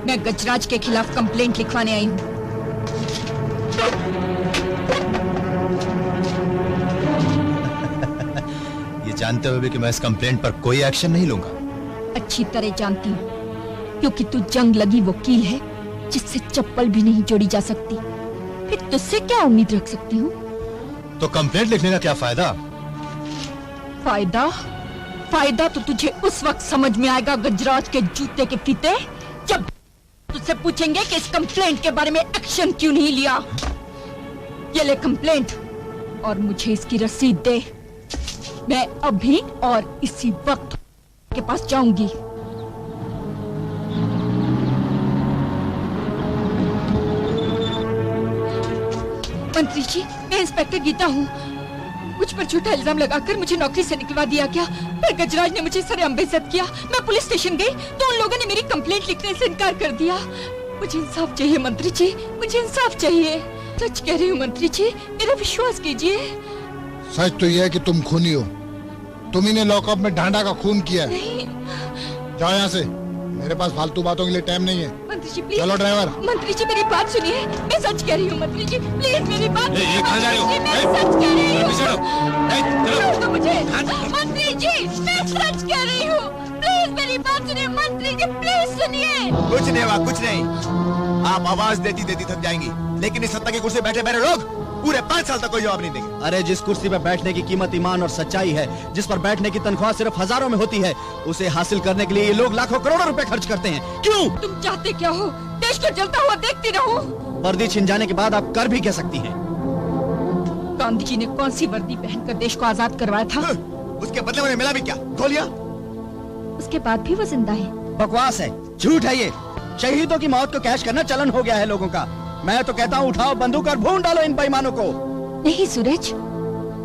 मैं गजराज के खिलाफ कंप्लेंट लिखवाने आई हूँ। ये जानते हुए भी कि मैं इस कंप्लेंट पर कोई एक्शन नहीं लूंगा। अच्छी तरह जानती हूँ, क्योंकि तू जंग लगी वकील है जिससे चप्पल भी नहीं जोड़ी जा सकती। फिर तुझसे क्या उम्मीद रख सकती हूँ? तो कंप्लेंट लिखने का क्या फायदा? फायदा तो तुझे उस वक्त समझ में आएगा गजराज के जूते के फीते, जब तुझसे पूछेंगे कि इस कंप्लेंट के बारे में एक्शन क्यों नहीं लिया। ये ले कंप्लेंट और मुझे इसकी रसीद दे। मैं अभी और इसी वक्त के पास जाऊंगी। मंत्री जी, मैं इंस्पेक्टर गीता हूँ। मुझ पर झूठा इल्जाम लगाकर मुझे नौकरी से निकलवा दिया गया। पर गजराज ने मुझे सरेआम बेइज्जत किया। मैं पुलिस स्टेशन गई तो उन लोगों ने मेरी कंप्लेंट लिखने से इनकार कर दिया। मुझे इंसाफ चाहिए मंत्री जी, मुझे इंसाफ चाहिए। सच कह रही हूँ मंत्री जी, मेरा विश्वास कीजिए। सच तो यह है कि तुम खूनी हो। तुम ही ने लॉकअप में ढांडा का खून किया है। नहीं। जाओ यहाँ से, मेरे पास फालतू बातों के लिए टाइम नहीं है। मंत्री जी प्लीज। चलो ड्राइवर। मंत्री जी मेरी बात सुनिए, मैं सच कह रही हूँ मंत्री जी, प्लीज मेरी बात ये कहाँ जा रही हो? मैं सच कह रही हूँ। चलो। छोड़ दो मुझे। मंत्री जी मैं सच कह रही हूँ, प्लीज मेरी बात सुनिए मंत्री जी, प्लीज सुनिए। कुछ नहीं हुआ, कुछ नहीं। आप आवाज देती देती थक जाएंगी, लेकिन इस सत्ता की कुर्सी बैठे बैठे लोग पूरे 5 साल तक कोई जवाब नहीं देंगे। अरे जिस कुर्सी पे बैठने की कीमत ईमान और सच्चाई है, जिस पर बैठने की तनख्वाह सिर्फ हजारों में होती है, उसे हासिल करने के लिए ये लोग लाखों करोड़ों रुपए खर्च करते हैं। क्यों? तुम चाहते क्या हो? देश को जलता हुआ देखती रहूं? वर्दी छिन जाने के बाद आप कर भी क्या सकती हैं? गांधी जी ने कौन सी वर्दी पहनकर देश को आजाद करवाया था? उसके बदले में मिला भी क्या? गोलियां? उसके बाद भी वो जिंदा है। बकवास है, झूठ है ये। शहीदों की मौत को कैश करना चलन हो गया है लोगों का। मैं तो कहता हूँ उठाओ बंदूक और भून डालो इन बेईमानों को। नहीं सूरज,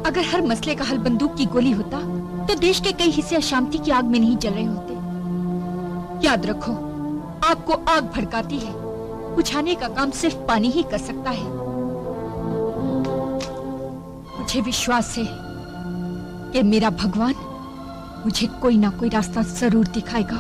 अगर हर मसले का हल बंदूक की गोली होता तो देश के कई हिस्से अशांति की आग में नहीं जल रहे होते। याद रखो, आग को आग भड़काती है, बुझाने का काम सिर्फ पानी ही कर सकता है। मुझे विश्वास है कि मेरा भगवान मुझे कोई ना कोई रास्ता जरूर दिखाएगा।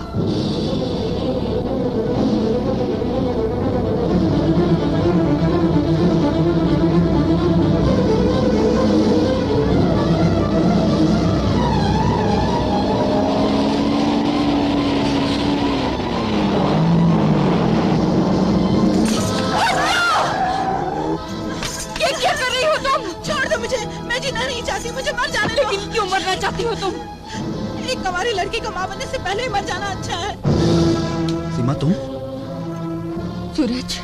मुझे मर जाने दो। लेकिन क्यों मरना चाहती हो तुम? एक कवारी लड़की का मां बनने से पहले ही मर जाना अच्छा है। सीमा तुम? सूरज,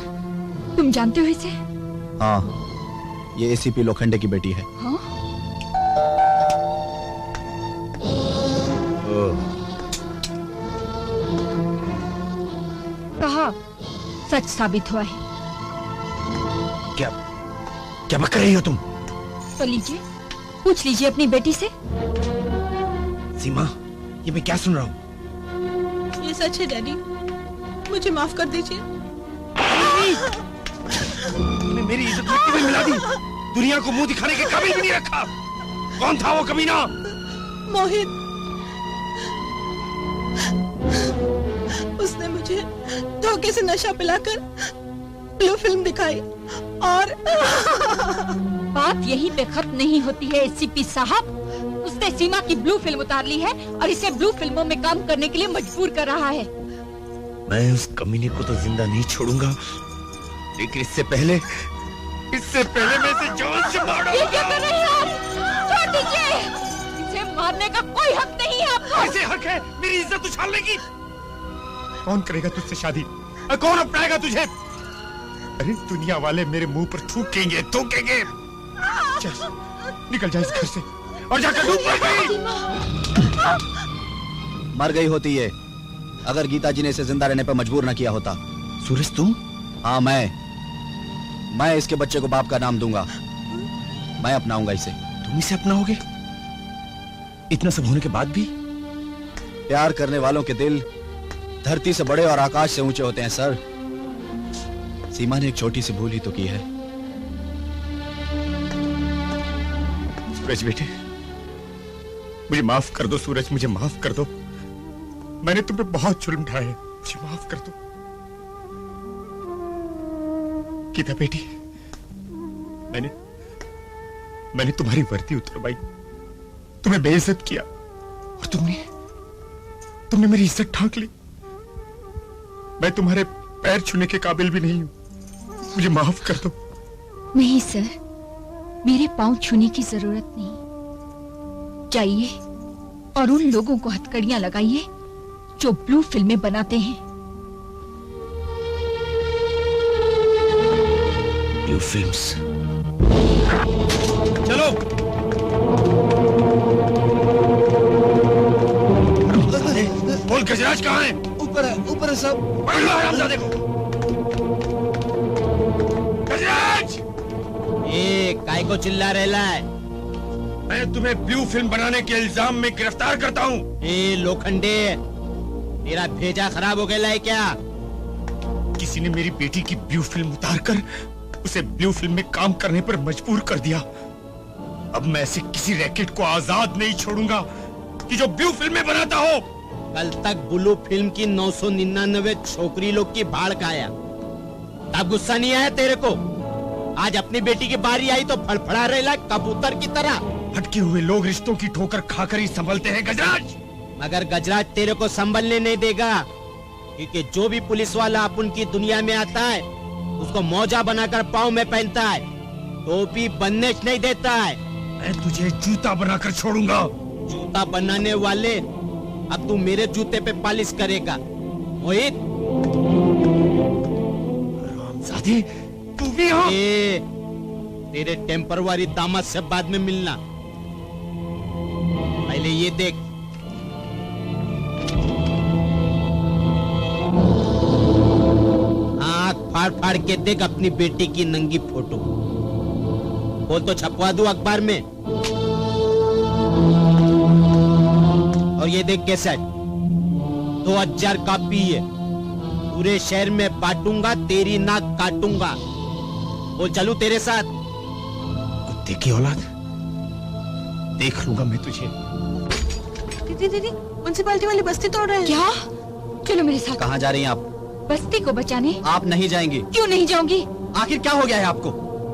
तुम जानते हो इसे? हाँ, ये एसीपी लोखंडे की बेटी है। हाँ? कहा, सच साबित हुआ है। क्या क्या बक रही हो तुम? तो लीजिए, पूछ लीजिए अपनी बेटी से। सीमा, ये मैं क्या सुन रहा हूँ? ये सच है डैडी, मुझे माफ कर दीजिए। तूने मेरी इज्जत मिट्टी में मिला दी, दुनिया को मुंह दिखाने के काबिल भी नहीं रखा। कौन था वो कमीना? मोहित। उसने मुझे धोखे से नशा पिलाकर ब्लू फिल्म दिखाई और बात यहीं पे खत्म नहीं होती है एसीपी साहब। उसने सीमा की ब्लू फिल्म उतार ली है और इसे ब्लू फिल्मों में काम करने के लिए मजबूर कर रहा है। मैं उस कमीने को तो जिंदा नहीं छोड़ूंगा, लेकिन इससे पहले मैं इसे जान से मार ये क्या कर रहे हैं आप? छोड़ दीजिए, इसे मारने का कोई हक नहीं है आपको। कैसे हक है मेरी इज्जत उछालने की? कौन करेगा तुझसे शादी? कौन अपनाएगा तुझे? अरे दुनिया वाले मेरे मुंह पर थूकेंगे। चल निकल जा इस घर से और जाकर डूब गई। मर गई होती है अगर गीता जी ने इसे जिंदा रहने पर मजबूर न किया होता। सूरज तुम? हाँ, मैं इसके बच्चे को बाप का नाम दूंगा। मैं अपनाऊंगा इसे। तुम इसे अपनाओगे? इतना सब होने के बाद भी? प्यार करने वालों के दिल धरती से बड़े और आकाश से ऊंचे होते हैं सर। सीमा ने एक छोटी सी भूल ही तो की है। सूरज बेटे, मुझे माफ कर दो। सूरज, मुझे माफ कर दो। मैंने तुम पे बहुत जुल्म ढाए, मुझे माफ कर दो। गीता बेटी, मैंने तुम्हारी वर्दी उतरवाई, तुम्हें बेइज्जत किया और तुमने मेरी इज्जत ढांक ली। मैं तुम्हारे पैर छूने के काबिल भी नहीं हूं, मुझे माफ कर दो। नहीं सर, मेरे पांव छूने की जरूरत नहीं। जाइए और उन लोगों को हथकड़ियां लगाइए जो ब्लू फिल्में बनाते हैं। Blue films. चलो। बोल गजराज कहाँ है? ऊपर है सब। देखो गजराज! काय को चिल्ला रहा है? मैं तुम्हें ब्लू फिल्म बनाने के इल्जाम में गिरफ्तार करता हूँ। लोखंडे, तेरा भेजा खराब हो गया है क्या? किसी ने मेरी बेटी की ब्लू फिल्म उतारकर उसे ब्लू फिल्म में काम करने पर मजबूर कर दिया। अब मैं ऐसे किसी रैकेट को आजाद नहीं छोड़ूंगा कि जो ब्लू फिल्में बनाता हो। कल तक ब्लू फिल्म की 999 छोकरी लोग की भाड़ खाया, तब गुस्सा नहीं आया तेरे को? आज अपनी बेटी की बारी आई तो फड़फड़ा रहा कबूतर की तरह। भटके हुए लोग रिश्तों की ठोकर खाकर ही संभलते हैं गजराज। मगर गजराज तेरे को संभलने नहीं देगा, क्योंकि जो भी पुलिस वाला अपन की दुनिया में आता है उसको मौजा बनाकर पाँव में पहनता है, टोपी बनने नहीं देता है। मैं तुझे जूता बनाकर छोड़ूंगा। जूता बनाने वाले, अब तू मेरे जूते पे पालिश करेगा। मोहित, रामजादी, तू भी हो? तेरे टेम्परवारी दामाद से बाद में मिलना, पहले ये देख। आँख फाड़ फाड़ के देख अपनी बेटी की नंगी फोटो, बोल तो छपवा दूं अखबार में। और ये देख कैसेट, 2000 कॉपी है, पूरे शहर में बांटूंगा, तेरी नाक काटूंगा। बोल चलूं तेरे साथ? कुत्ते की औलाद, देख लूंगा मैं तुझे। दीदी दीदी, म्युनिसिपैलिटी वाली बस्ती तोड़ रहे हैं। क्या? चलो मेरे साथ। कहाँ जा रही हैं आप? बस्ती को बचाने। आप नहीं जाएंगी। क्यों नहीं जाऊंगी? आखिर क्या हो गया है आपको?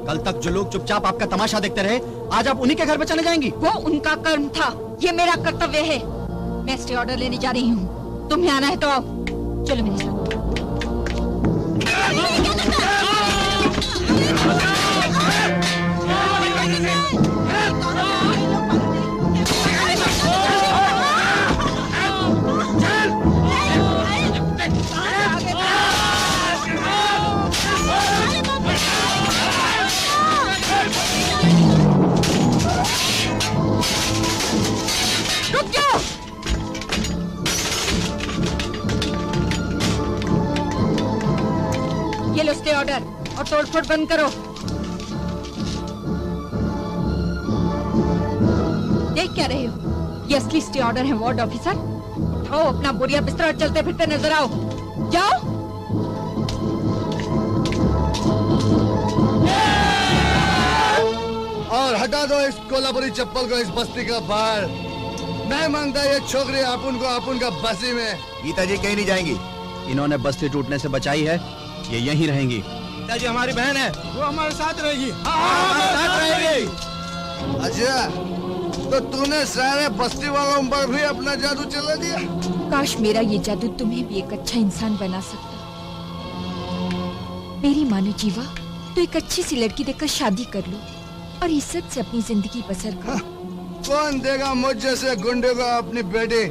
कल तक जो लोग चुपचाप आपका तमाशा देखते रहे, आज आप उन्हीं के घर पे चले जाएंगी? वो उनका कर्म था, ये मेरा कर्तव्य है। मैं स्टे ऑर्डर लेने जा रही हूँ, तुम्हें आना है तो आओ। चलो मेरे साथ। रुक जाओ। ये लो स्टे ऑर्डर और तोड़फोड़ बंद करो। देख क्या रहे हो? ये असली स्टे ऑर्डर है वार्ड ऑफिसर। उठाओ अपना बोरिया बिस्तर और चलते फिरते नजर आओ। जाओ। और हटा दो इस कोल्हापुरी चप्पल को इस बस्ती का बाहर। मैं मांगता ये छोकरी अपन का बस्ती में। गीता जी कहीं नहीं जाएंगी। इन्होंने बस्ती टूटने से बचाई है, ये यहीं रहेंगी। गीता जी हमारी बहन है, वो हमारे साथ रहेगी। हमारे साथ रहेगी। अच्छा, तो तूने सारे बस्ती वालों पर भी अपना जादू चला दिया? काश मेरा ये जादू तुम्हें भी एक अच्छा इंसान बना सकता। मेरी मानो जीवा, तो एक अच्छी सी लड़की देखकर शादी कर लो और इज्जत से अपनी जिंदगी बसर करो। कौन देगा मुझ जैसे गुंडे को अपनी बेटी?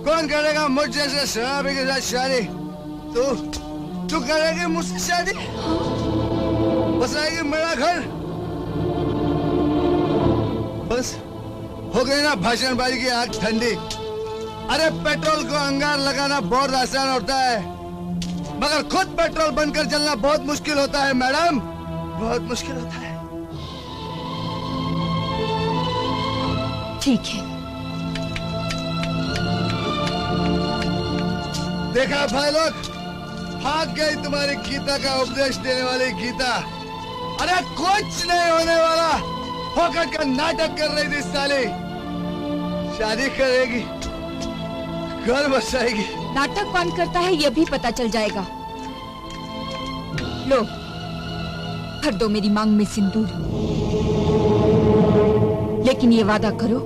कौन करेगा मुझ जैसे शराबी के साथ शादी? तू करेगी मुझसे शादी? बसाएगी मेरा घर? बस हो गई ना भाषणबाजी की आग ठंडी। अरे पेट्रोल को अंगार लगाना बहुत आसान होता है, मगर खुद पेट्रोल बनकर जलना बहुत मुश्किल होता है मैडम, बहुत मुश्किल होता है। ठीक है। देखा भाई लोग, भाग गई तुम्हारी गीता का उपदेश देने वाली गीता। अरे कुछ नहीं होने वाला, होकर का नाटक कर रही थी साली। शादी करेगी, घर बसाएगी। नाटक कौन करता है ये भी पता चल जाएगा। लो, भर दो मेरी मांग में सिंदूर, लेकिन ये वादा करो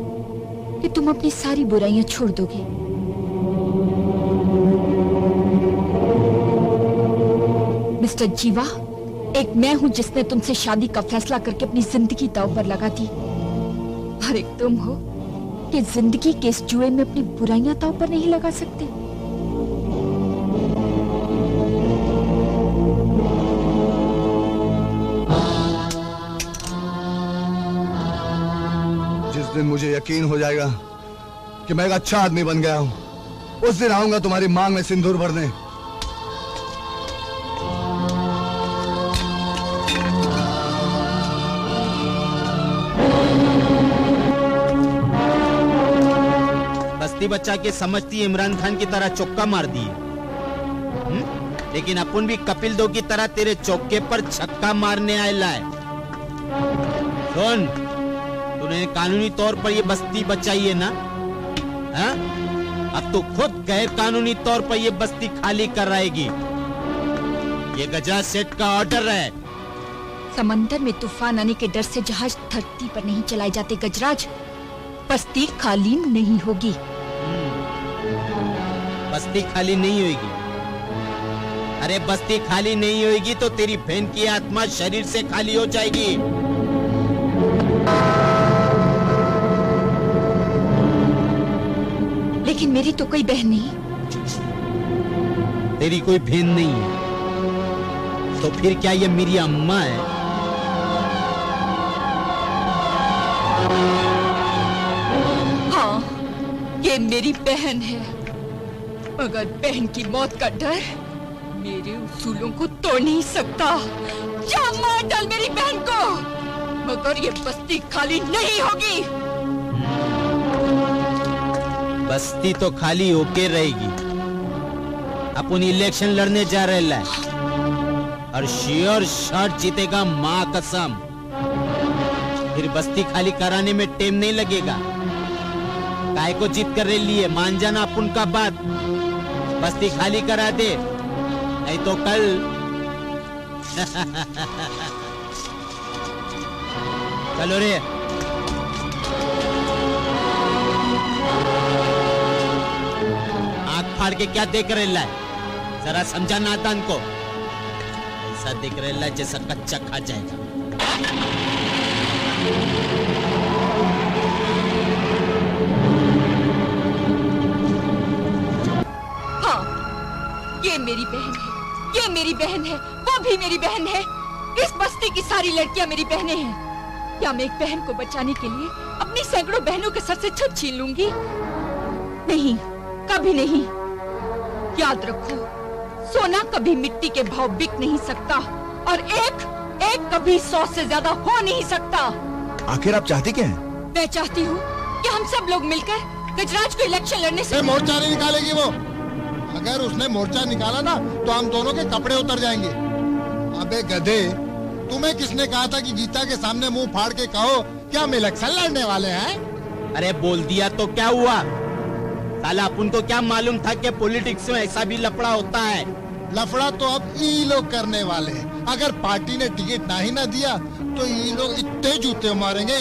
कि तुम अपनी सारी बुराइयां छोड़ दोगे। मिस्टर जीवा, एक मैं हूं जिसने तुमसे शादी का फैसला करके अपनी जिंदगी दांव पर लगा दी, और एक तुम हो कि जिंदगी के इस जुए में अपनी बुराइयां दांव पर नहीं लगा सकते। जिस दिन मुझे यकीन हो जाएगा कि मैं एक अच्छा आदमी बन गया हूं, उस दिन आऊंगा तुम्हारी मांग में सिंदूर भरने। बस्ती बच्चा के समझती इमरान खान की तरह चौका मार दिए, लेकिन अपन भी कपिल दो की तरह तेरे चौके पर छक्का मारने आएला है। सुन, तूने कानूनी तौर पर ये बस्ती बचाई है ना? हाँ? अब तो खुद गैर कानूनी तौर पर ये बस्ती खाली कराएगी। ये गजराज सेठ का ऑर्डर है। समंदर में तूफान आने के डर से जहाज धरती पर नहीं चलाए जाते गजराज। बस्ती खाली नहीं होगी। बस्ती खाली नहीं होगी। अरे बस्ती खाली नहीं होगी तो तेरी बहन की आत्मा शरीर से खाली हो जाएगी। लेकिन मेरी तो कोई बहन नहीं। तेरी कोई बहन नहीं है तो फिर क्या ये मेरी अम्मा है? हाँ, ये मेरी बहन है, मगर बहन की मौत का डर मेरे उसूलों को तोड़ नहीं सकता। जा मार डाल मेरी बहन को, मगर ये बस्ती खाली नहीं होगी। बस्ती तो खाली होके रहेगी। अपन इलेक्शन लड़ने जा रहे हैं और श्योर शॉट जीतेगा, माँ कसम। फिर बस्ती खाली कराने में टाइम नहीं लगेगा। काय को जीत कर लिए मान जाना अपन का बात। बस्ती खाली करा दे, नहीं तो कल चलो रे। आंख फाड़ के क्या देख रहे है? जरा समझा नादान को। ऐसा देख रहे है जैसा कच्चा खा जाएगा। हाँ, ये मेरी बहन है, ये मेरी बहन है, वो भी मेरी बहन है। इस बस्ती की सारी लड़कियां मेरी बहनें हैं। क्या मैं एक बहन को बचाने के लिए अपनी सैकड़ों बहनों के सर से छत छीन लूंगी? नहीं, कभी नहीं। याद रखो, सोना कभी मिट्टी के भाव बिक नहीं सकता और एक कभी 100 से ज्यादा हो नहीं सकता। आखिर आप चाहती क्या हैं? मैं चाहती हूँ कि हम सब लोग मिलकर गजराज को इलेक्शन लड़ने से मोर्चा नहीं निकालेगी वो। अगर उसने मोर्चा निकाला ना तो हम दोनों के कपड़े उतर जाएंगे। अबे गधे, तुम्हें किसने कहा था कि गीता के सामने मुंह फाड़ के कहो क्या हम इलेक्शन लड़ने वाले हैं? अरे बोल दिया तो क्या हुआ? साला अपन को क्या मालूम था कि पॉलिटिक्स में ऐसा भी लफड़ा होता है। लफड़ा तो अब ये लोग करने वाले हैं। अगर पार्टी ने टिकट ना ही ना दिया तो ये लोग इतने जूते मारेंगे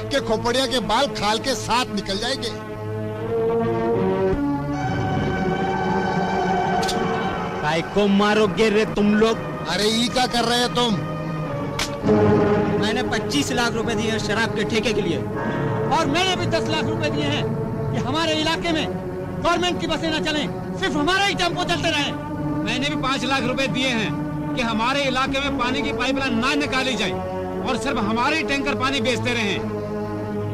कि खोपड़िया के बाल खाल के साथ निकल जाएंगे। काय को मारोगे रे तुम लोग? अरे ये क्या कर रहे हो तुम? मैंने 25 लाख रुपए दिए हैं शराब के ठेके के लिए, और मैंने भी 10 लाख रुपए दिए हैं कि हमारे इलाके में गवर्नमेंट की बसें न चलें, सिर्फ हमारा ही टेम्पो चलते रहे। मैंने भी 5 लाख रुपए दिए हैं कि हमारे इलाके में पानी की पाइपलाइन ना निकाली जाए और सिर्फ हमारे ही टैंकर पानी बेचते रहे।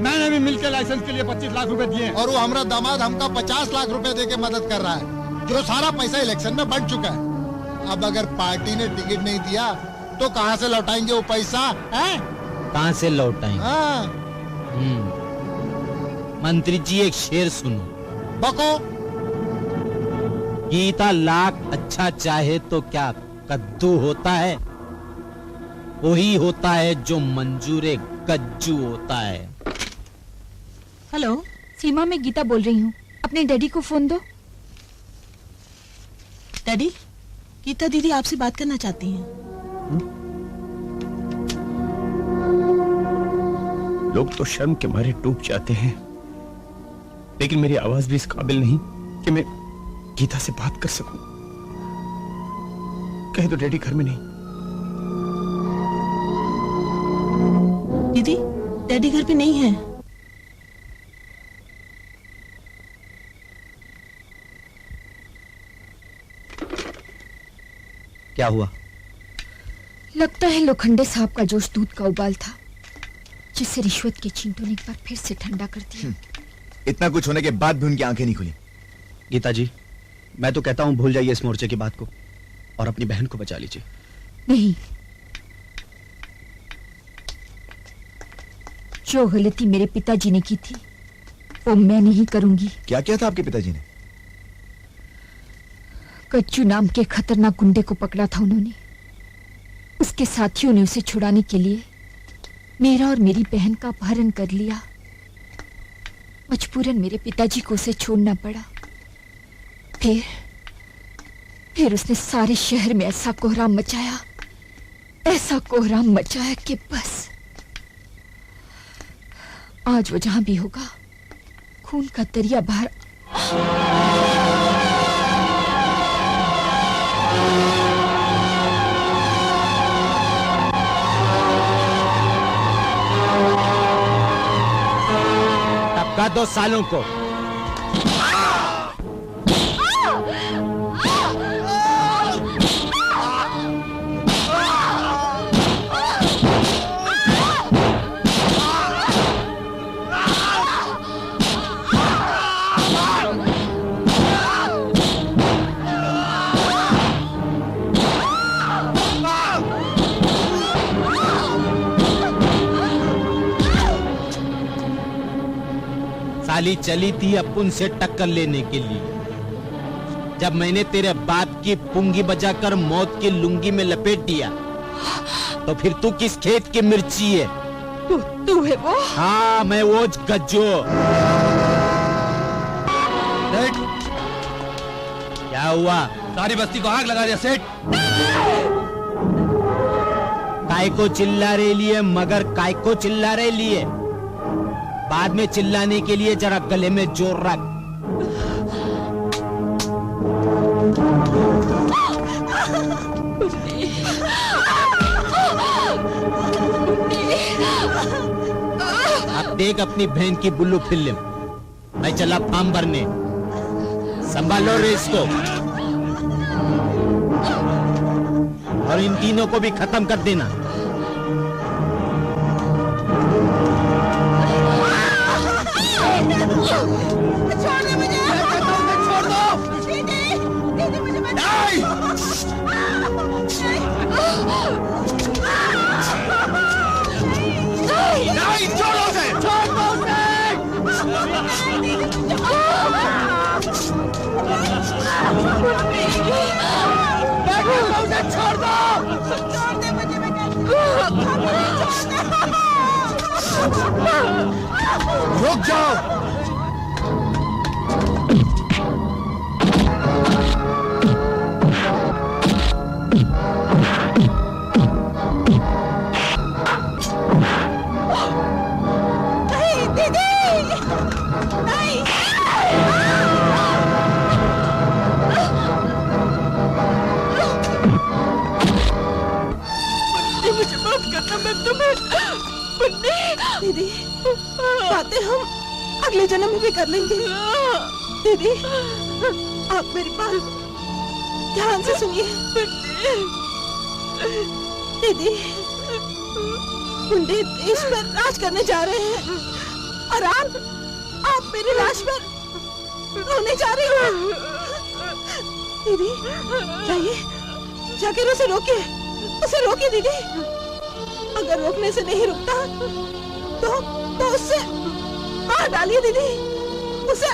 मैंने भी मिलकर लाइसेंस के लिए 25 लाख रुपए दिए और वो हमारा दामाद हमका 50 लाख रुपए देके मदद कर रहा है, जो सारा पैसा इलेक्शन में बढ़ चुका है। अब अगर पार्टी ने टिकट नहीं दिया तो कहाँ से लौटाएंगे वो पैसा? कहाँ से लौटाएंगे? हाँ। मंत्री जी एक शेर सुनो। बको। गीता लाख अच्छा चाहे तो क्या कद्दू होता है? वही होता है जो मंजूरे कज्जू होता है। हेलो, सीमा, मैं गीता बोल रही हूँ। अपने डैडी को फोन दो। डैडी, गीता दीदी आपसे बात करना चाहती हैं। लोग तो शर्म के मारे डूब जाते हैं, लेकिन मेरी आवाज भी इस काबिल नहीं कि मैं गीता से बात कर सकूं। कह दो डैडी घर में नहीं। दीदी, डैडी घर पे नहीं है। क्या हुआ? लगता है लोखंडे साहब का जोश दूध का उबाल था, जिसे रिश्वत के चींटों ने एक बार फिर से ठंडा कर दिया। इतना कुछ होने के बाद भी उनकी आंखें नहीं खुली। गीता जी, मैं तो कहता हूँ भूल जाइए इस मोर्चे की बात को और अपनी बहन को बचा लीजिए। नहीं, जो गलती मेरे पिताजी ने की थी वो मैं नहीं करूंगी। क्या किया था आपके पिताजी ने? कच्चू नाम के खतरनाक गुंडे को पकड़ा था उन्होंने। उसके साथियों ने उसे छुड़ाने के लिए मेरा और मेरी बहन का अपहरण कर लिया। मजबूरन मेरे पिताजी को उसे छोड़ना पड़ा। फिर उसने सारे शहर में ऐसा कोहराम मचाया, ऐसा कोहराम मचाया कि बस आज वो जहां भी होगा खून का दरिया बाहर। टपका 2 सालों को। साली चली थी अपुन से टक्कर लेने के लिए। जब मैंने तेरे बाप की पुंगी बजाकर मौत की लुंगी में लपेट दिया तो फिर तू किस खेत की मिर्ची है? तू है वो? हाँ मैं वो गज्जो। सेठ, क्या हुआ? सारी बस्ती को आग लगा दिया सेठ। काय को चिल्ला रहे लिए मगर काय को चिल्ला रहे लिए? बाद में चिल्लाने के लिए जरा गले में जोर रख। अब देख अपनी बहन की बुल्लू फिल्म। मैं चला फार्म भरने, संभालो रेस को और इन तीनों को भी खत्म कर देना। छोड़ दे मुझे। छोड़ दो। दीदी मुझे मत। नहीं, छोड़ो उसे। छोड़ दो उसे। छोड़ दो। छोड़ दे मुझे। रुक जाओ। नहीं दीदी, नहीं। मुझे माफ करना, मैं तुम्हें दीदी बातें हम अगले जन्म में भी कर लेंगे। दीदी आप मेरी बात ध्यान से सुनिए। दीदी मुंडे देश पर राज करने जा रहे हैं और आप मेरी लाश पर रोने जा रही हो। दीदी जाइए, जाकर उसे रोकिए दीदी। अगर रोकने से नहीं रुकता तो उससे मार डालिए दीदी, उसे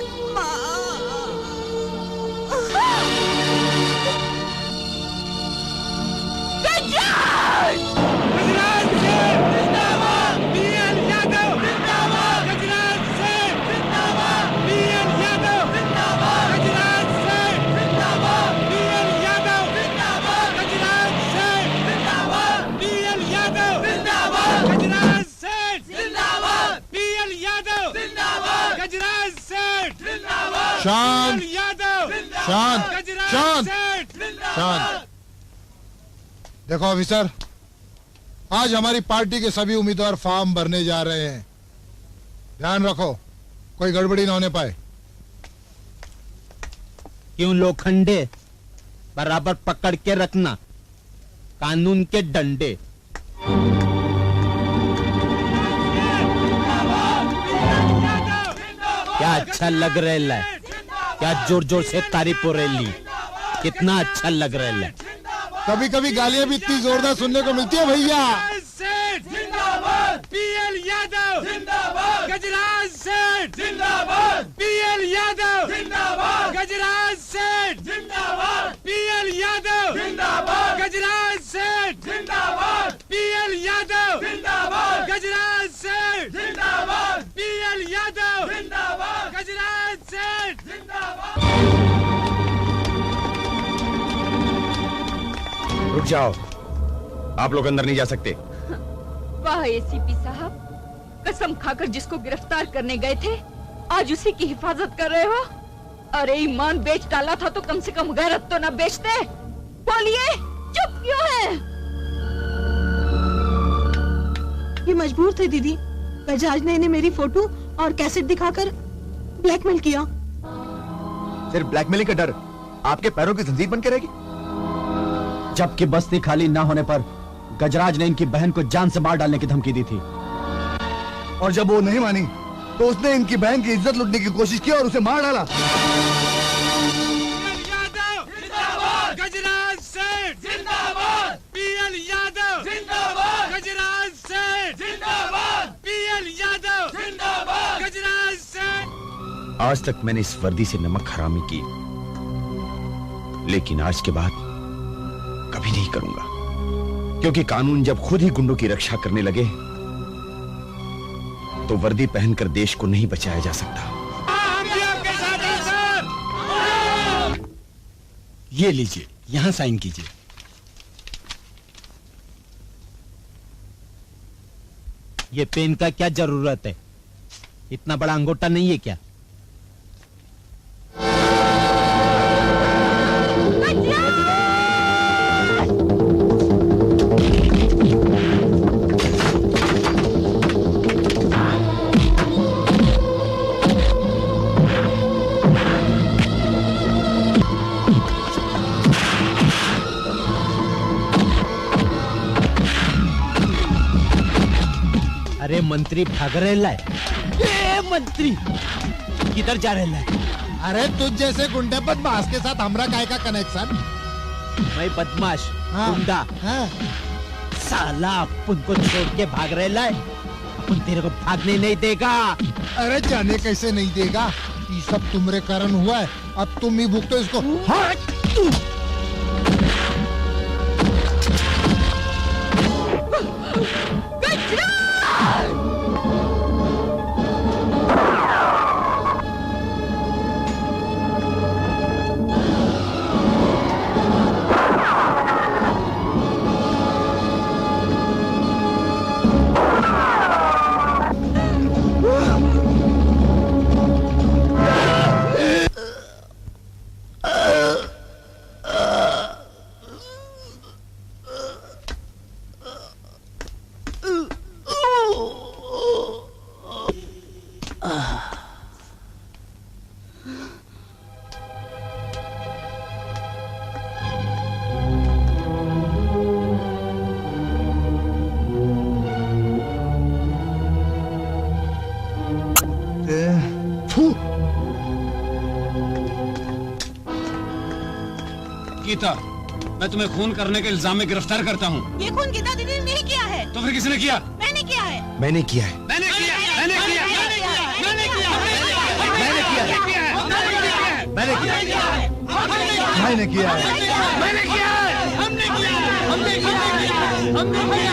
शांत शांत शांत शांत। देखो ऑफिसर, आज हमारी पार्टी के सभी उम्मीदवार फॉर्म भरने जा रहे हैं। ध्यान रखो कोई गड़बड़ी ना होने पाए। क्यों लोखंडे, बराबर पकड़ के रखना, कानून के डंडे। क्या अच्छा लग रहा है, क्या जोर जोर से तारीफ हो रही, कितना अच्छा लग रहा है। कभी कभी गालियां भी इतनी जोरदार सुनने को मिलती है भैया। जिंदाबाद पीएल यादव, जिंदाबाद गजराज सेठ, जिंदाबाद पीएल यादव, जिंदाबाद गजराज सेठ, जिंदाबाद पीएल यादव, जिंदाबाद गजराज सेठ, जिंदाबाद पीएल यादव, जिंदाबाद गजराज सेठ, जिंदाबाद पीएल यादव, जिंदाबाद रुक जाओ, आप लोग अंदर नहीं जा सकते। वाह एसीपी साहब, कसम खाकर जिसको गिरफ्तार करने गए थे आज उसी की हिफाजत कर रहे हो। अरे ईमान बेच डाला था तो कम से कम गैरत तो ना बेचते। बोलिए चुप क्यों है? ये मजबूर थे दीदी। बजाज ने इन्हें मेरी फोटो और कैसेट दिखाकर ब्लैकमेल किया। सिर्फ ब्लैकमेलिंग का डर आपके पैरों की जंजीर बन के रहेगी। जबकि बस्ती खाली ना होने पर गजराज ने इनकी बहन को जान से मार डालने की धमकी दी थी, और जब वो नहीं मानी तो उसने इनकी बहन की इज्जत लूटने की कोशिश की और उसे मार डाला। गजराज सेठ जिंदाबाद, पीएल यादव जिंदाबाद, गजराज सेठ जिंदाबाद, पीएल यादव जिंदाबाद, गजराज सेठ। आज तक मैंने इस वर्दी से नमक हरामी की, लेकिन आज के बाद कभी नहीं करूंगा, क्योंकि कानून जब खुद ही गुंडों की रक्षा करने लगे तो वर्दी पहनकर देश को नहीं बचाया जा सकता। हम भी आपके साथ हैं सर। ये लीजिए, यहां साइन कीजिए। ये पेन का क्या जरूरत है? इतना बड़ा अंगूठा नहीं है क्या? अरे मंत्री भाग रहे है। मंत्री किधर जा रहे है? अरे तुझ जैसे गुंडे बदमाश के साथ हमरा काय का कनेक्शन? मैं बदमाश गुंडा? साला अपन को छोड़ के भाग रहे है। अपन तेरे को भागने नहीं देगा। अरे जाने कैसे नहीं देगा? ये सब तुम्हारे कारण हुआ है, अब तुम ही भुगतो इसको। गीता, मैं तुम्हें खून करने के इल्जाम में गिरफ्तार करता हूँ। ये खून गीता दीदी ने नहीं किया है। तो फिर किसने किया? मैंने किया है। मैंने किया है। मैंने किया है। मैंने किया है। मैंने किया है। मैंने किया है। मैंने किया है। मैंने किया है। मैंने किया है। मैंने किया है। हमने किया है। हमने किया है। हमने किया है। हमने किया है।